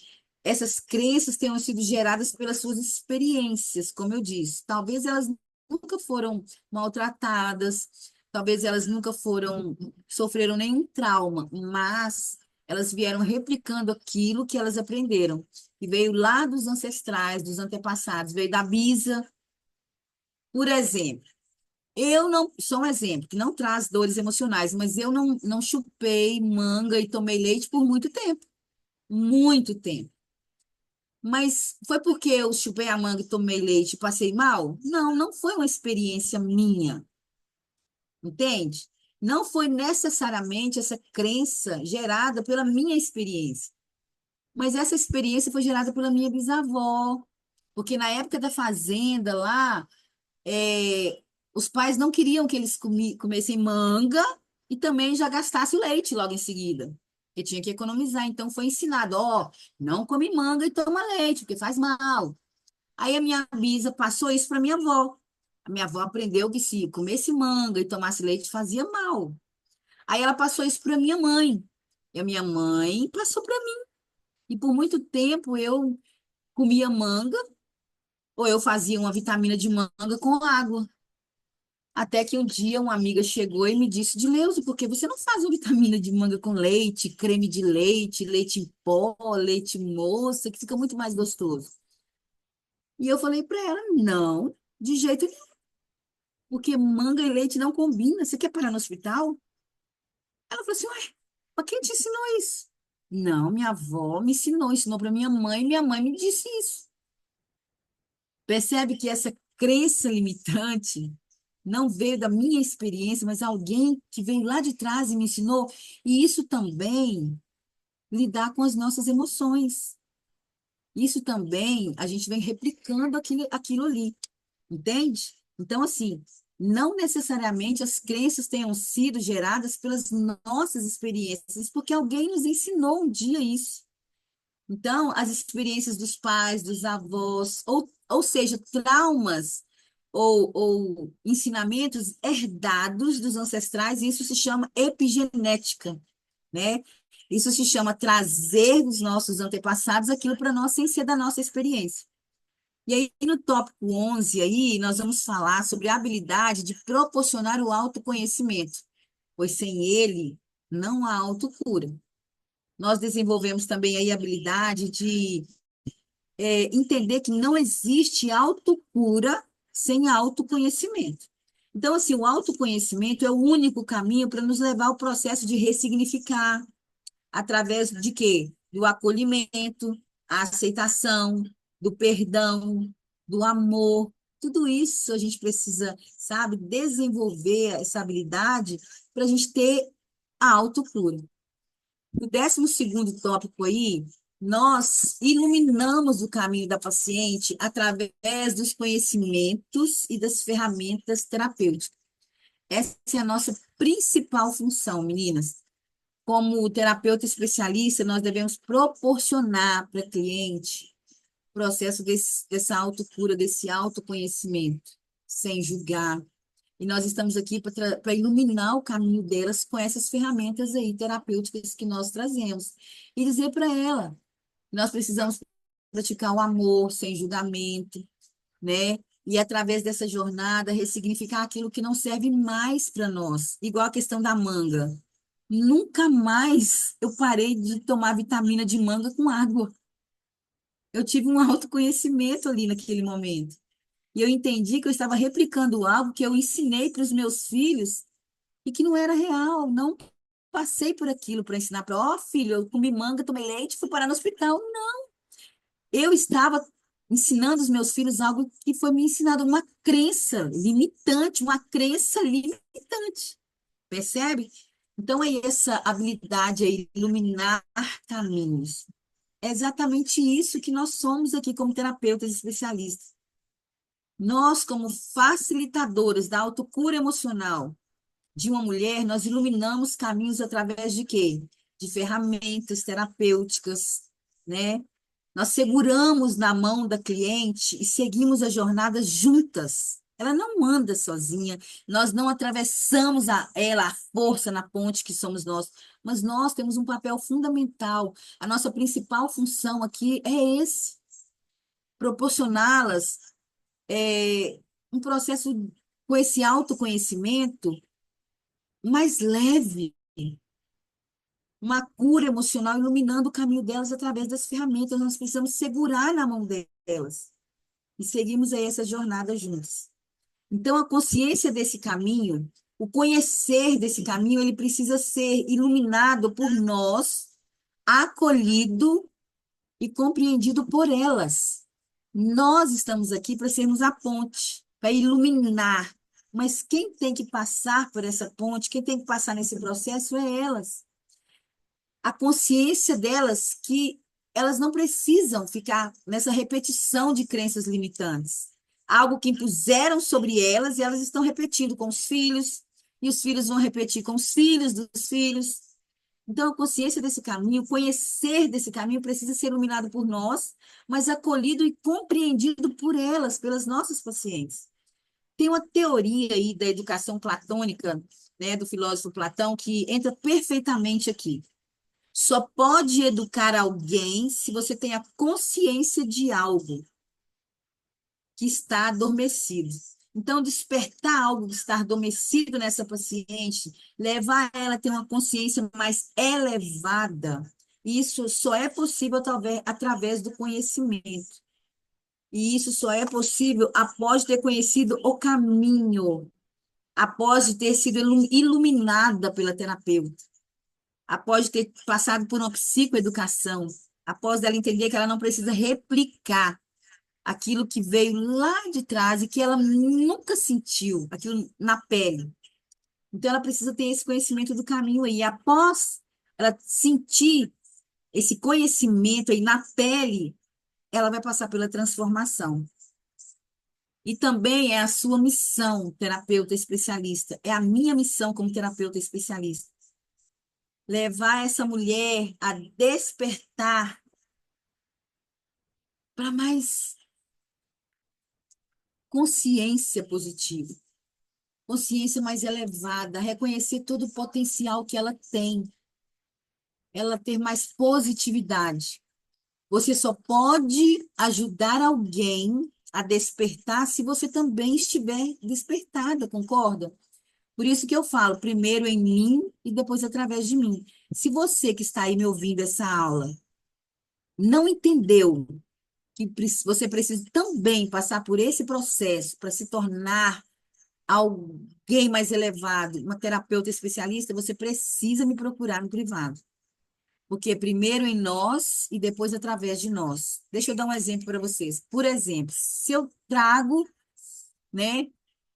essas crenças tenham sido geradas pelas suas experiências, como eu disse. Talvez elas nunca foram maltratadas, talvez elas nunca sofreram nenhum trauma, mas elas vieram replicando aquilo que elas aprenderam. E veio lá dos ancestrais, dos antepassados, veio da bisa, por exemplo. Eu não, só um exemplo, que não traz dores emocionais, mas eu não chupei manga e tomei leite por muito tempo. Muito tempo. Mas foi porque eu chupei a manga e tomei leite e passei mal? Não, não foi uma experiência minha, entende? Não foi necessariamente essa crença gerada pela minha experiência, mas essa experiência foi gerada pela minha bisavó, porque na época da fazenda lá, é, os pais não queriam que eles comessem manga e também já gastassem o leite logo em seguida. Porque tinha que economizar. Então foi ensinado, ó, não come manga e toma leite, porque faz mal. Aí a minha bisa passou isso para minha avó. A minha avó aprendeu que se comesse manga e tomasse leite fazia mal. Aí ela passou isso para minha mãe. E a minha mãe passou para mim. E por muito tempo eu comia manga ou eu fazia uma vitamina de manga com água. Até que um dia uma amiga chegou e me disse, Dileuze, por que você não faz uma vitamina de manga com leite, creme de leite, leite em pó, leite moça, que fica muito mais gostoso? E eu falei para ela, não, de jeito nenhum, porque manga e leite não combina. Você quer parar no hospital? Ela falou assim, ué, mas quem te ensinou isso? Não, minha avó me ensinou para minha mãe me disse isso. Percebe que essa crença limitante não veio da minha experiência, mas alguém que veio lá de trás e me ensinou. E isso também lidar com as nossas emoções. Isso também a gente vem replicando aquilo ali, entende? Então, assim, não necessariamente as crenças tenham sido geradas pelas nossas experiências, porque alguém nos ensinou um dia isso. Então, as experiências dos pais, dos avós, ou seja, traumas ou ensinamentos herdados dos ancestrais, isso se chama epigenética, né? Isso se chama trazer dos nossos antepassados aquilo para nós sem ser da nossa experiência. E aí, no tópico 11, aí, nós vamos falar sobre a habilidade de proporcionar o autoconhecimento, pois sem ele não há autocura. Nós desenvolvemos também aí a habilidade de entender que não existe autocura sem autoconhecimento. Então, assim, o autoconhecimento é o único caminho para nos levar ao processo de ressignificar, através de quê? Do acolhimento, a aceitação, do perdão, do amor. Tudo isso a gente precisa, sabe, desenvolver essa habilidade para a gente ter a autocura. No 12º tópico aí, nós iluminamos o caminho da paciente através dos conhecimentos e das ferramentas terapêuticas. Essa é a nossa principal função, meninas. Como terapeuta especialista, nós devemos proporcionar para a cliente o processo dessa autocura, desse autoconhecimento, sem julgar. E nós estamos aqui para iluminar o caminho delas com essas ferramentas aí terapêuticas que nós trazemos. E dizer para ela, nós precisamos praticar o amor sem julgamento, né? E através dessa jornada ressignificar aquilo que não serve mais para nós, igual a questão da manga. Nunca mais eu parei de tomar vitamina de manga com água. Eu tive um autoconhecimento ali naquele momento. E eu entendi que eu estava replicando algo que eu ensinei para os meus filhos e que não era real. Não passei por aquilo para ensinar para, ó, filho, eu comi manga, tomei leite, fui parar no hospital. Não. Eu estava ensinando os meus filhos algo que foi me ensinado, uma crença limitante, percebe? Então, é essa habilidade aí, iluminar caminhos. É exatamente isso que nós somos aqui como terapeutas especialistas. Nós, como facilitadoras da autocura emocional de uma mulher, nós iluminamos caminhos através de quê? De ferramentas terapêuticas, né? Nós seguramos na mão da cliente e seguimos a jornada juntas. Ela não anda sozinha, nós não atravessamos ela, a força na ponte que somos nós, mas nós temos um papel fundamental. A nossa principal função aqui é esse, proporcioná-las um processo com esse autoconhecimento mais leve, uma cura emocional iluminando o caminho delas através das ferramentas. Nós precisamos segurar na mão delas e seguimos aí essa jornada juntos. Então, a consciência desse caminho, o conhecer desse caminho, ele precisa ser iluminado por nós, acolhido e compreendido por elas. Nós estamos aqui para sermos a ponte, para iluminar. Mas quem tem que passar por essa ponte, quem tem que passar nesse processo é elas. A consciência delas que elas não precisam ficar nessa repetição de crenças limitantes. Algo que impuseram sobre elas e elas estão repetindo com os filhos, e os filhos vão repetir com os filhos dos filhos. Então, a consciência desse caminho, o conhecer desse caminho precisa ser iluminado por nós, mas acolhido e compreendido por elas, pelas nossas pacientes. Tem uma teoria aí da educação platônica, né, do filósofo Platão, que entra perfeitamente aqui. Só pode educar alguém se você tem a consciência de algo que está adormecido. Então, despertar algo que está adormecido nessa paciente, levar ela a ter uma consciência mais elevada, isso só é possível talvez através do conhecimento. E isso só é possível após ter conhecido o caminho, após ter sido iluminada pela terapeuta, após ter passado por uma psicoeducação, após ela entender que ela não precisa replicar aquilo que veio lá de trás e que ela nunca sentiu, aquilo na pele. Então, ela precisa ter esse conhecimento do caminho aí. E após ela sentir esse conhecimento aí na pele, ela vai passar pela transformação. E também é a sua missão, terapeuta especialista, é a minha missão como terapeuta especialista. Levar essa mulher a despertar para mais consciência positiva, consciência mais elevada, reconhecer todo o potencial que ela tem, ela ter mais positividade. Você só pode ajudar alguém a despertar se você também estiver despertada, concorda? Por isso que eu falo, primeiro em mim e depois através de mim. Se você que está aí me ouvindo essa aula não entendeu que você precisa também passar por esse processo para se tornar alguém mais elevado, uma terapeuta especialista, você precisa me procurar no privado. Porque primeiro em nós e depois através de nós. Deixa eu dar um exemplo para vocês. Por exemplo, se eu trago, né,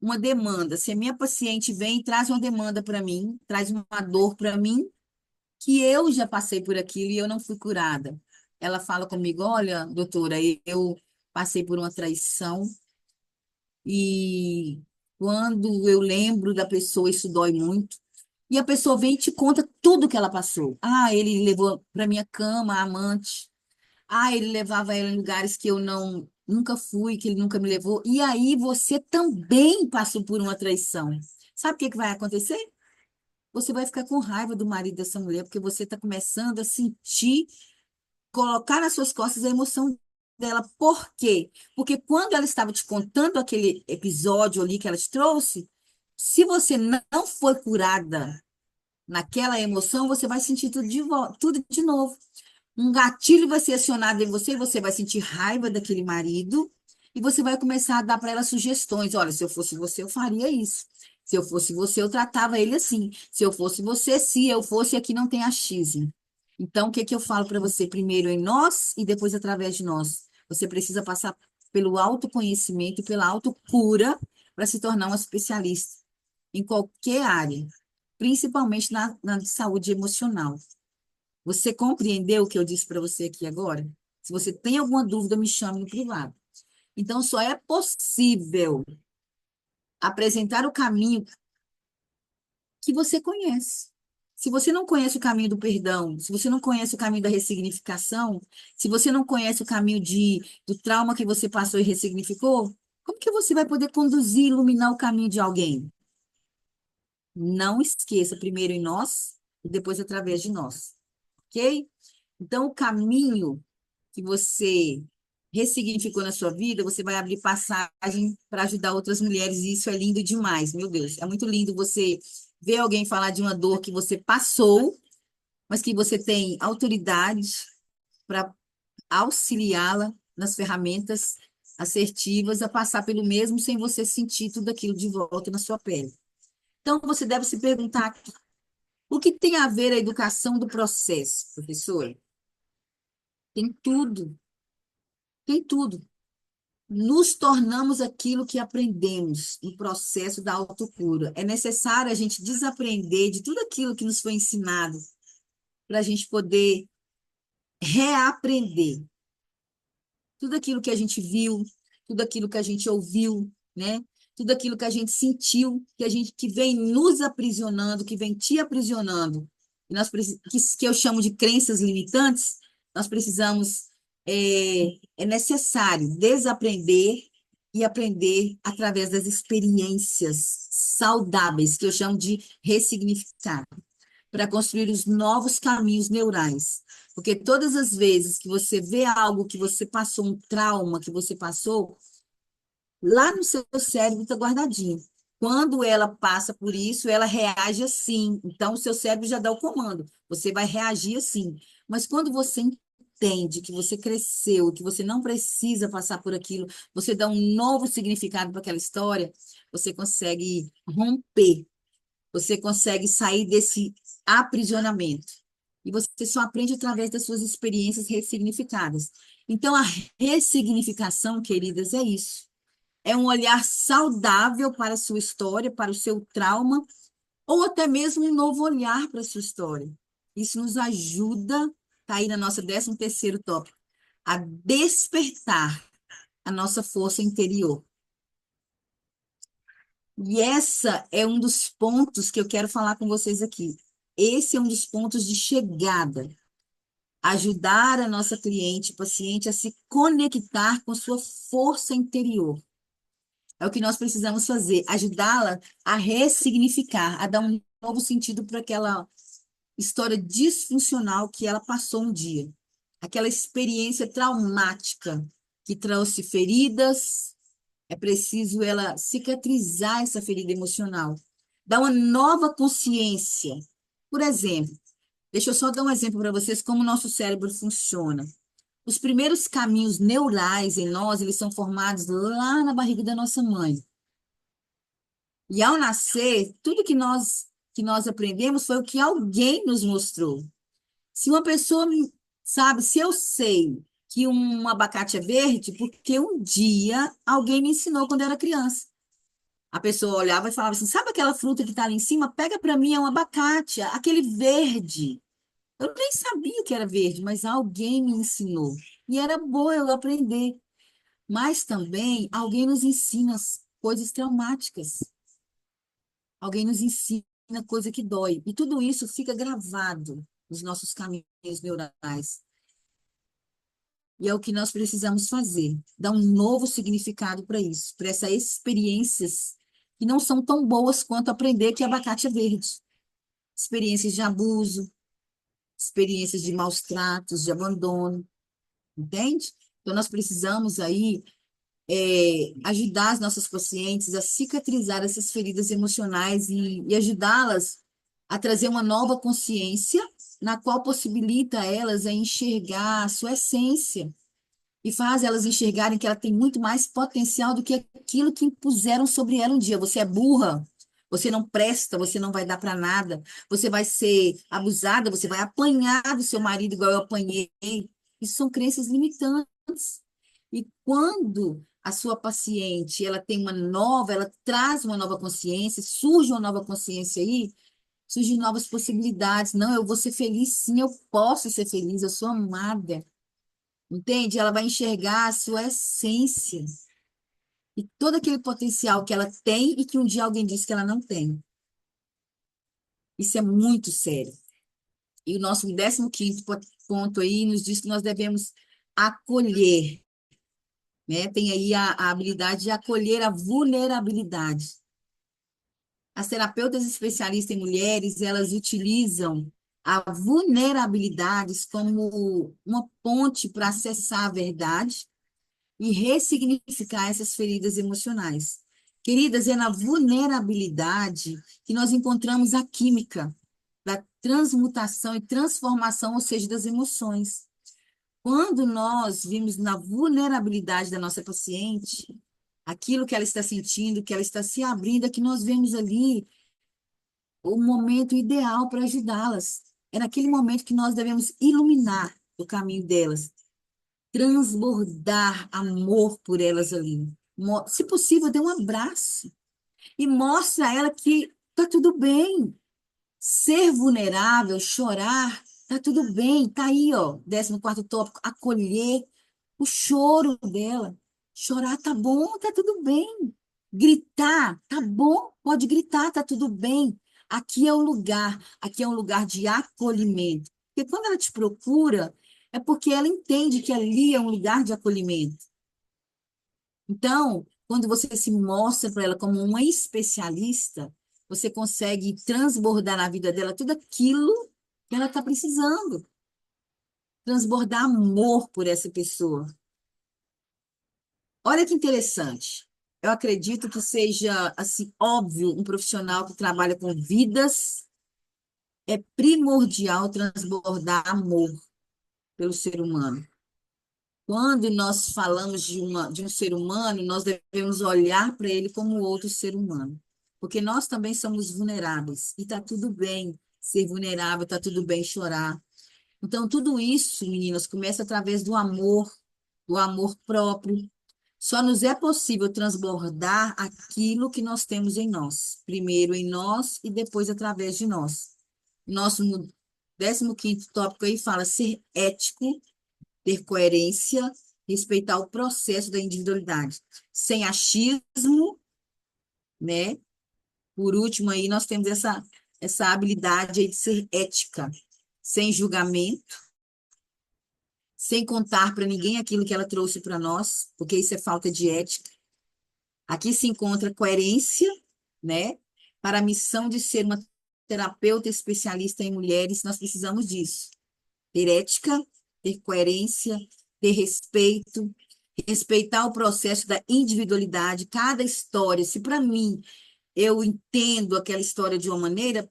uma demanda, se a minha paciente vem e traz uma demanda para mim, traz uma dor para mim, que eu já passei por aquilo e eu não fui curada. Ela fala comigo, olha, doutora, eu passei por uma traição e quando eu lembro da pessoa, isso dói muito. E a pessoa vem e te conta tudo que ela passou. Ah, ele levou para minha cama a amante. Ah, ele levava ela em lugares que eu não nunca fui, que ele nunca me levou. E aí você também passou por uma traição. Sabe o que que vai acontecer? Você vai ficar com raiva do marido dessa mulher, porque você está começando a sentir, colocar nas suas costas a emoção dela. Por quê? Porque quando ela estava te contando aquele episódio ali que ela te trouxe, se você não foi curada naquela emoção, você vai sentir tudo de novo. Um gatilho vai ser acionado em você, e você vai sentir raiva daquele marido, e você vai começar a dar para ela sugestões. Olha, se eu fosse você, eu faria isso. Se eu fosse você, eu tratava ele assim. Se eu fosse você, se eu fosse, aqui não tem achismo. Então, o que que eu falo para você? Primeiro em nós e depois através de nós. Você precisa passar pelo autoconhecimento e pela autocura para se tornar um especialista em qualquer área, principalmente na saúde emocional. Você compreendeu o que eu disse para você aqui agora? Se você tem alguma dúvida, me chame no privado. Então, só é possível apresentar o caminho que você conhece. Se você não conhece o caminho do perdão, se você não conhece o caminho da ressignificação, se você não conhece o caminho do trauma que você passou e ressignificou, como que você vai poder conduzir e iluminar o caminho de alguém? Não esqueça, primeiro em nós e depois através de nós, ok? Então, o caminho que você ressignificou na sua vida, você vai abrir passagem para ajudar outras mulheres, e isso é lindo demais, meu Deus. É muito lindo você ver alguém falar de uma dor que você passou, mas que você tem autoridade para auxiliá-la nas ferramentas assertivas a passar pelo mesmo sem você sentir tudo aquilo de volta na sua pele. Então, você deve se perguntar o que tem a ver a educação do processo, professor? Tem tudo, tem tudo. Nos tornamos aquilo que aprendemos no processo da autocura. É necessário a gente desaprender de tudo aquilo que nos foi ensinado para a gente poder reaprender tudo aquilo que a gente viu, tudo aquilo que a gente ouviu, né? Tudo aquilo que a gente sentiu, que vem nos aprisionando, que vem te aprisionando, que eu chamo de crenças limitantes, nós precisamos, é necessário desaprender e aprender através das experiências saudáveis, que eu chamo de ressignificar, para construir os novos caminhos neurais. Porque todas as vezes que você vê algo que você passou, um trauma que você passou, lá no seu cérebro está guardadinho. Quando ela passa por isso, ela reage assim. Então, o seu cérebro já dá o comando. Você vai reagir assim. Mas quando você entende que você cresceu, que você não precisa passar por aquilo, você dá um novo significado para aquela história, você consegue romper, você consegue sair desse aprisionamento. E você só aprende através das suas experiências ressignificadas. Então, a ressignificação, queridas, é isso. É um olhar saudável para a sua história, para o seu trauma, ou até mesmo um novo olhar para a sua história. Isso nos ajuda, tá aí na nossa 13º tópico, a despertar a nossa força interior. E essa é um dos pontos que eu quero falar com vocês aqui. Esse é um dos pontos de chegada. Ajudar a nossa cliente, paciente, a se conectar com sua força interior. É o que nós precisamos fazer, ajudá-la a ressignificar, a dar um novo sentido para aquela história disfuncional que ela passou um dia. Aquela experiência traumática que trouxe feridas, é preciso ela cicatrizar essa ferida emocional, dar uma nova consciência. Por exemplo, deixa eu só dar um exemplo para vocês como o nosso cérebro funciona. Os primeiros caminhos neurais em nós, eles são formados lá na barriga da nossa mãe. E ao nascer, tudo que nós aprendemos foi o que alguém nos mostrou. Se uma pessoa, sabe, se eu sei que um abacate é verde, porque um dia alguém me ensinou quando eu era criança. A pessoa olhava e falava assim: sabe aquela fruta que está ali em cima? Pega para mim, é um abacate, aquele verde. Eu nem sabia que era verde, mas alguém me ensinou. E era bom eu aprender. Mas também alguém nos ensina as coisas traumáticas. Alguém nos ensina coisa que dói. E tudo isso fica gravado nos nossos caminhos neurais. E é o que nós precisamos fazer, dar um novo significado para isso, para essas experiências que não são tão boas quanto aprender que abacate é verde. Experiências de abuso, experiências de maus tratos, de abandono, entende? Então, nós precisamos aí ajudar as nossas pacientes a cicatrizar essas feridas emocionais e ajudá-las a trazer uma nova consciência, na qual possibilita elas a enxergar a sua essência e faz elas enxergarem que ela tem muito mais potencial do que aquilo que impuseram sobre ela um dia. Você é burra, você não presta, você não vai dar para nada, você vai ser abusada, você vai apanhar do seu marido igual eu apanhei. Isso são crenças limitantes. E quando a sua paciente, ela traz uma nova consciência, surge uma nova consciência aí, surgem novas possibilidades. Não, eu vou ser feliz, sim, eu posso ser feliz, eu sou amada. Entende? Ela vai enxergar a sua essência e todo aquele potencial que ela tem e que um dia alguém disse que ela não tem. Isso é muito sério. E o nosso 15º ponto aí nos diz que nós devemos acolher, né? Tem aí a habilidade de acolher a vulnerabilidade. As terapeutas especialistas em mulheres, elas utilizam a vulnerabilidades como uma ponte para acessar a verdade e ressignificar essas feridas emocionais. Queridas, é na vulnerabilidade que nós encontramos a química da transmutação e transformação, ou seja, das emoções. Quando nós vimos na vulnerabilidade da nossa paciente, aquilo que ela está sentindo, que ela está se abrindo, é que nós vemos ali o momento ideal para ajudá-las. É naquele momento que nós devemos iluminar o caminho delas, transbordar amor por elas ali. Se possível, dê um abraço e mostre a ela que tá tudo bem. Ser vulnerável, chorar, tá tudo bem. Tá aí, ó, 14º tópico, acolher o choro dela. Chorar, tá bom, tá tudo bem. Gritar, tá bom, pode gritar, tá tudo bem. Aqui é um lugar de acolhimento. Porque quando ela te procura, é porque ela entende que ali é um lugar de acolhimento. Então, quando você se mostra para ela como uma especialista, você consegue transbordar na vida dela tudo aquilo que ela está precisando. Transbordar amor por essa pessoa. Olha que interessante. Eu acredito que seja assim óbvio um profissional que trabalha com vidas é primordial transbordar amor pelo ser humano. Quando nós falamos de um ser humano, nós devemos olhar para ele como outro ser humano, porque nós também somos vulneráveis e está tudo bem ser vulnerável, está tudo bem chorar. Então, tudo isso, meninas, começa através do amor próprio. Só nos é possível transbordar aquilo que nós temos em nós, primeiro em nós e depois através de nós. Nosso 15º tópico aí fala ser ético, ter coerência, respeitar o processo da individualidade, sem achismo, né? Por último, aí nós temos essa habilidade aí de ser ética, sem julgamento, sem contar para ninguém aquilo que ela trouxe para nós, porque isso é falta de ética. Aqui se encontra coerência, né? Para a missão de ser uma terapeuta especialista em mulheres, nós precisamos disso. Ter ética, ter coerência, ter respeito, respeitar o processo da individualidade, cada história. Se para mim eu entendo aquela história de uma maneira,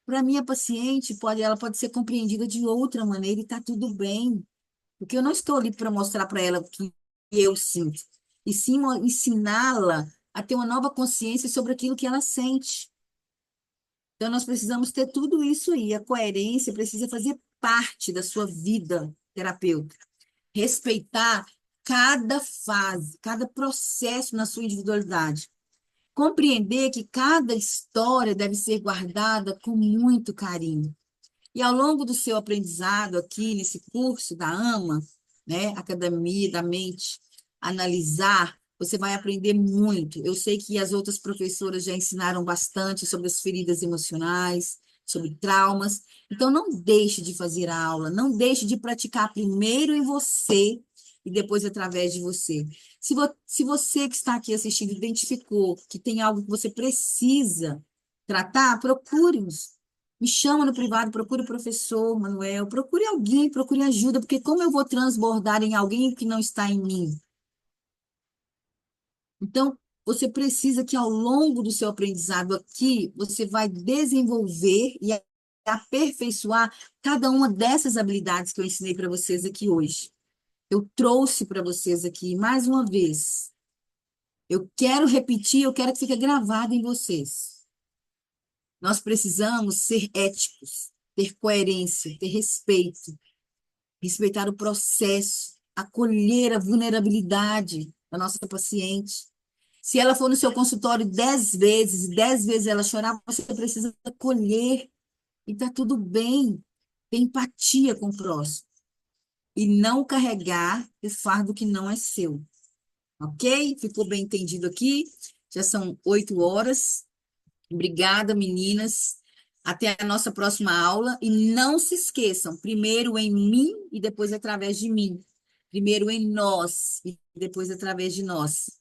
para minha paciente ela pode ser compreendida de outra maneira e está tudo bem, porque eu não estou ali para mostrar para ela o que eu sinto, e sim ensiná-la a ter uma nova consciência sobre aquilo que ela sente. Então nós precisamos ter tudo isso aí, a coerência precisa fazer parte da sua vida terapêutica. Respeitar cada fase, cada processo na sua individualidade. Compreender que cada história deve ser guardada com muito carinho. E ao longo do seu aprendizado aqui nesse curso da AMA, né, Academia da Mente, analisar, você vai aprender muito. Eu sei que as outras professoras já ensinaram bastante sobre as feridas emocionais, sobre traumas. Então, não deixe de fazer a aula, não deixe de praticar primeiro em você e depois através de você. Se você que está aqui assistindo identificou que tem algo que você precisa tratar, procure-nos. Me chama no privado, procure o professor Manuel, procure alguém, procure ajuda, porque como eu vou transbordar em alguém que não está em mim? Então, você precisa que ao longo do seu aprendizado aqui, você vai desenvolver e aperfeiçoar cada uma dessas habilidades que eu ensinei para vocês aqui hoje. Eu trouxe para vocês aqui mais uma vez. Eu quero repetir, eu quero que fique gravado em vocês. Nós precisamos ser éticos, ter coerência, ter respeito, respeitar o processo. acolher a vulnerabilidade da nossa paciente. Se ela for no seu consultório 10 vezes, e 10 vezes ela chorar, você precisa acolher e tá tudo bem. Ter empatia com o próximo e não carregar o fardo que não é seu, ok? Ficou bem entendido aqui? Já são 8 horas. Obrigada, meninas. Até a nossa próxima aula. E não se esqueçam, primeiro em mim e depois através de mim. Primeiro em nós e depois através de nós.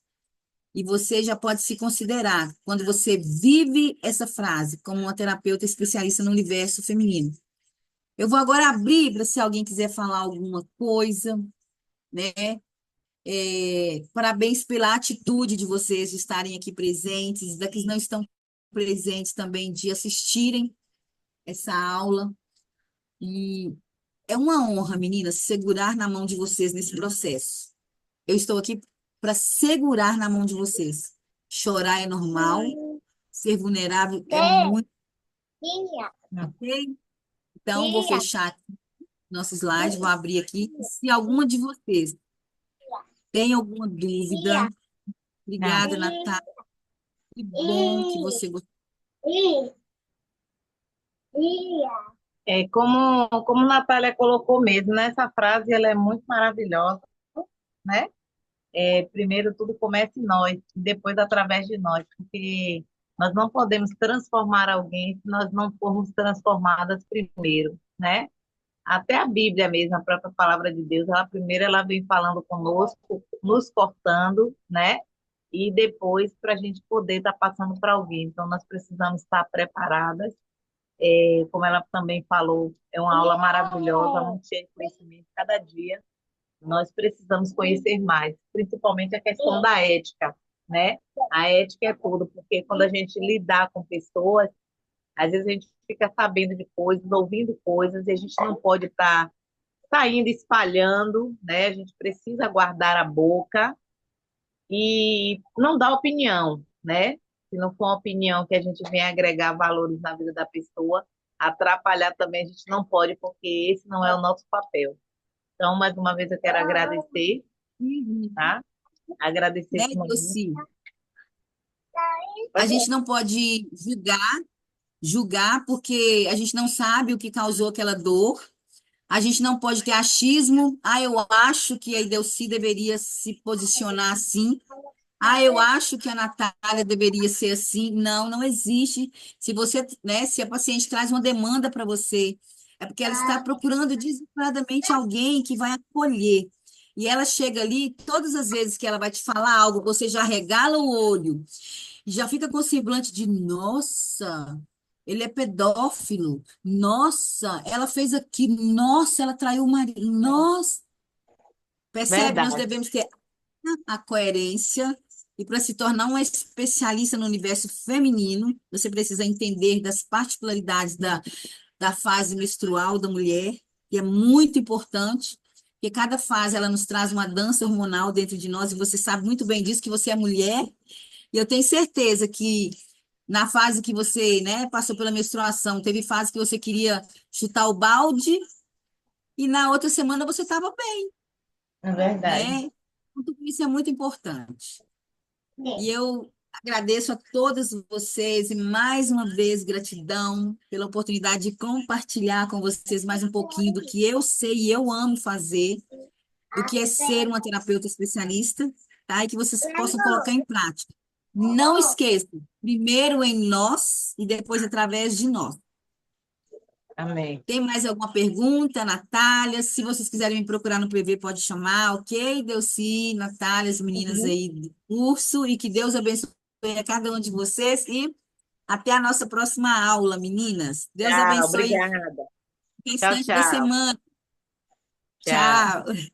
E você já pode se considerar, quando você vive essa frase, como uma terapeuta especialista no universo feminino. Eu vou agora abrir para se alguém quiser falar alguma coisa, né? Parabéns pela atitude de vocês de estarem aqui presentes, da que não estão presentes também, de assistirem essa aula. E é uma honra, meninas, segurar na mão de vocês nesse processo. Eu estou aqui para segurar na mão de vocês. Chorar é normal, ser vulnerável é muito, ok? Então, vou fechar aqui nosso slide, vou abrir aqui. Se alguma de vocês tem alguma dúvida, Ah, obrigada, Natália. Que bom que você gostou. como a Natália colocou mesmo, né? Essa frase ela é muito maravilhosa, né? Primeiro tudo começa em nós, e depois através de nós, porque nós não podemos transformar alguém se nós não formos transformadas primeiro, né? Até a Bíblia mesmo, a própria palavra de Deus, ela primeiro ela vem falando conosco, nos cortando, né? E depois para a gente poder estar passando para alguém. Então, nós precisamos estar preparadas. Como ela também falou, é uma aula maravilhosa, muito cheia de conhecimento. Cada dia nós precisamos conhecer mais, principalmente a questão da ética, né? A ética é tudo, porque quando a gente lidar com pessoas, às vezes a gente fica sabendo de coisas, ouvindo coisas, e a gente não pode estar saindo espalhando, né? A gente precisa guardar a boca e não dar opinião, né? Se não for uma opinião que a gente venha agregar valores na vida da pessoa, atrapalhar também a gente não pode, porque esse não é o nosso papel. Então, mais uma vez eu quero agradecer, Uhum. tá? Agradecer Né, esse momento. Delcy? A Pode gente não pode julgar, porque a gente não sabe o que causou aquela dor. A gente não pode ter achismo. Ah, eu acho que a Idelci deveria se posicionar assim. Ah, eu acho que a Natália deveria ser assim. Não, não existe. Se você, né, se a paciente traz uma demanda para você, é porque ela está procurando desesperadamente alguém que vai acolher. E ela chega ali, todas as vezes que ela vai te falar algo, você já regala o olho, já fica com o semblante de, nossa, ele é pedófilo. Nossa, ela fez aquilo. Nossa, ela traiu o marido. Nossa, percebe? Nós verdade. devemos ter a coerência. E para se tornar uma especialista no universo feminino, você precisa entender das particularidades da fase menstrual da mulher, que é muito importante, porque cada fase ela nos traz uma dança hormonal dentro de nós, e você sabe muito bem disso, que você é mulher, e eu tenho certeza que na fase que você, né, passou pela menstruação, teve fase que você queria chutar o balde, e na outra semana você estava bem, É verdade. né? Então, tudo isso é muito importante. E eu agradeço a todas vocês e mais uma vez gratidão pela oportunidade de compartilhar com vocês mais um pouquinho do que eu sei e eu amo fazer, do que é ser uma terapeuta especialista, tá? E que vocês possam colocar em prática. Não esqueçam, primeiro em nós e depois através de nós. Amém. Tem mais alguma pergunta, Natália? Se vocês quiserem me procurar no PV, pode chamar, ok? Delci, Natália, as meninas Uhum. aí do curso, e que Deus abençoe a cada um de vocês e até a nossa próxima aula, meninas. Deus Tchau, abençoe obrigada. o Tchau, restante da tchau. semana. Tchau. Tchau.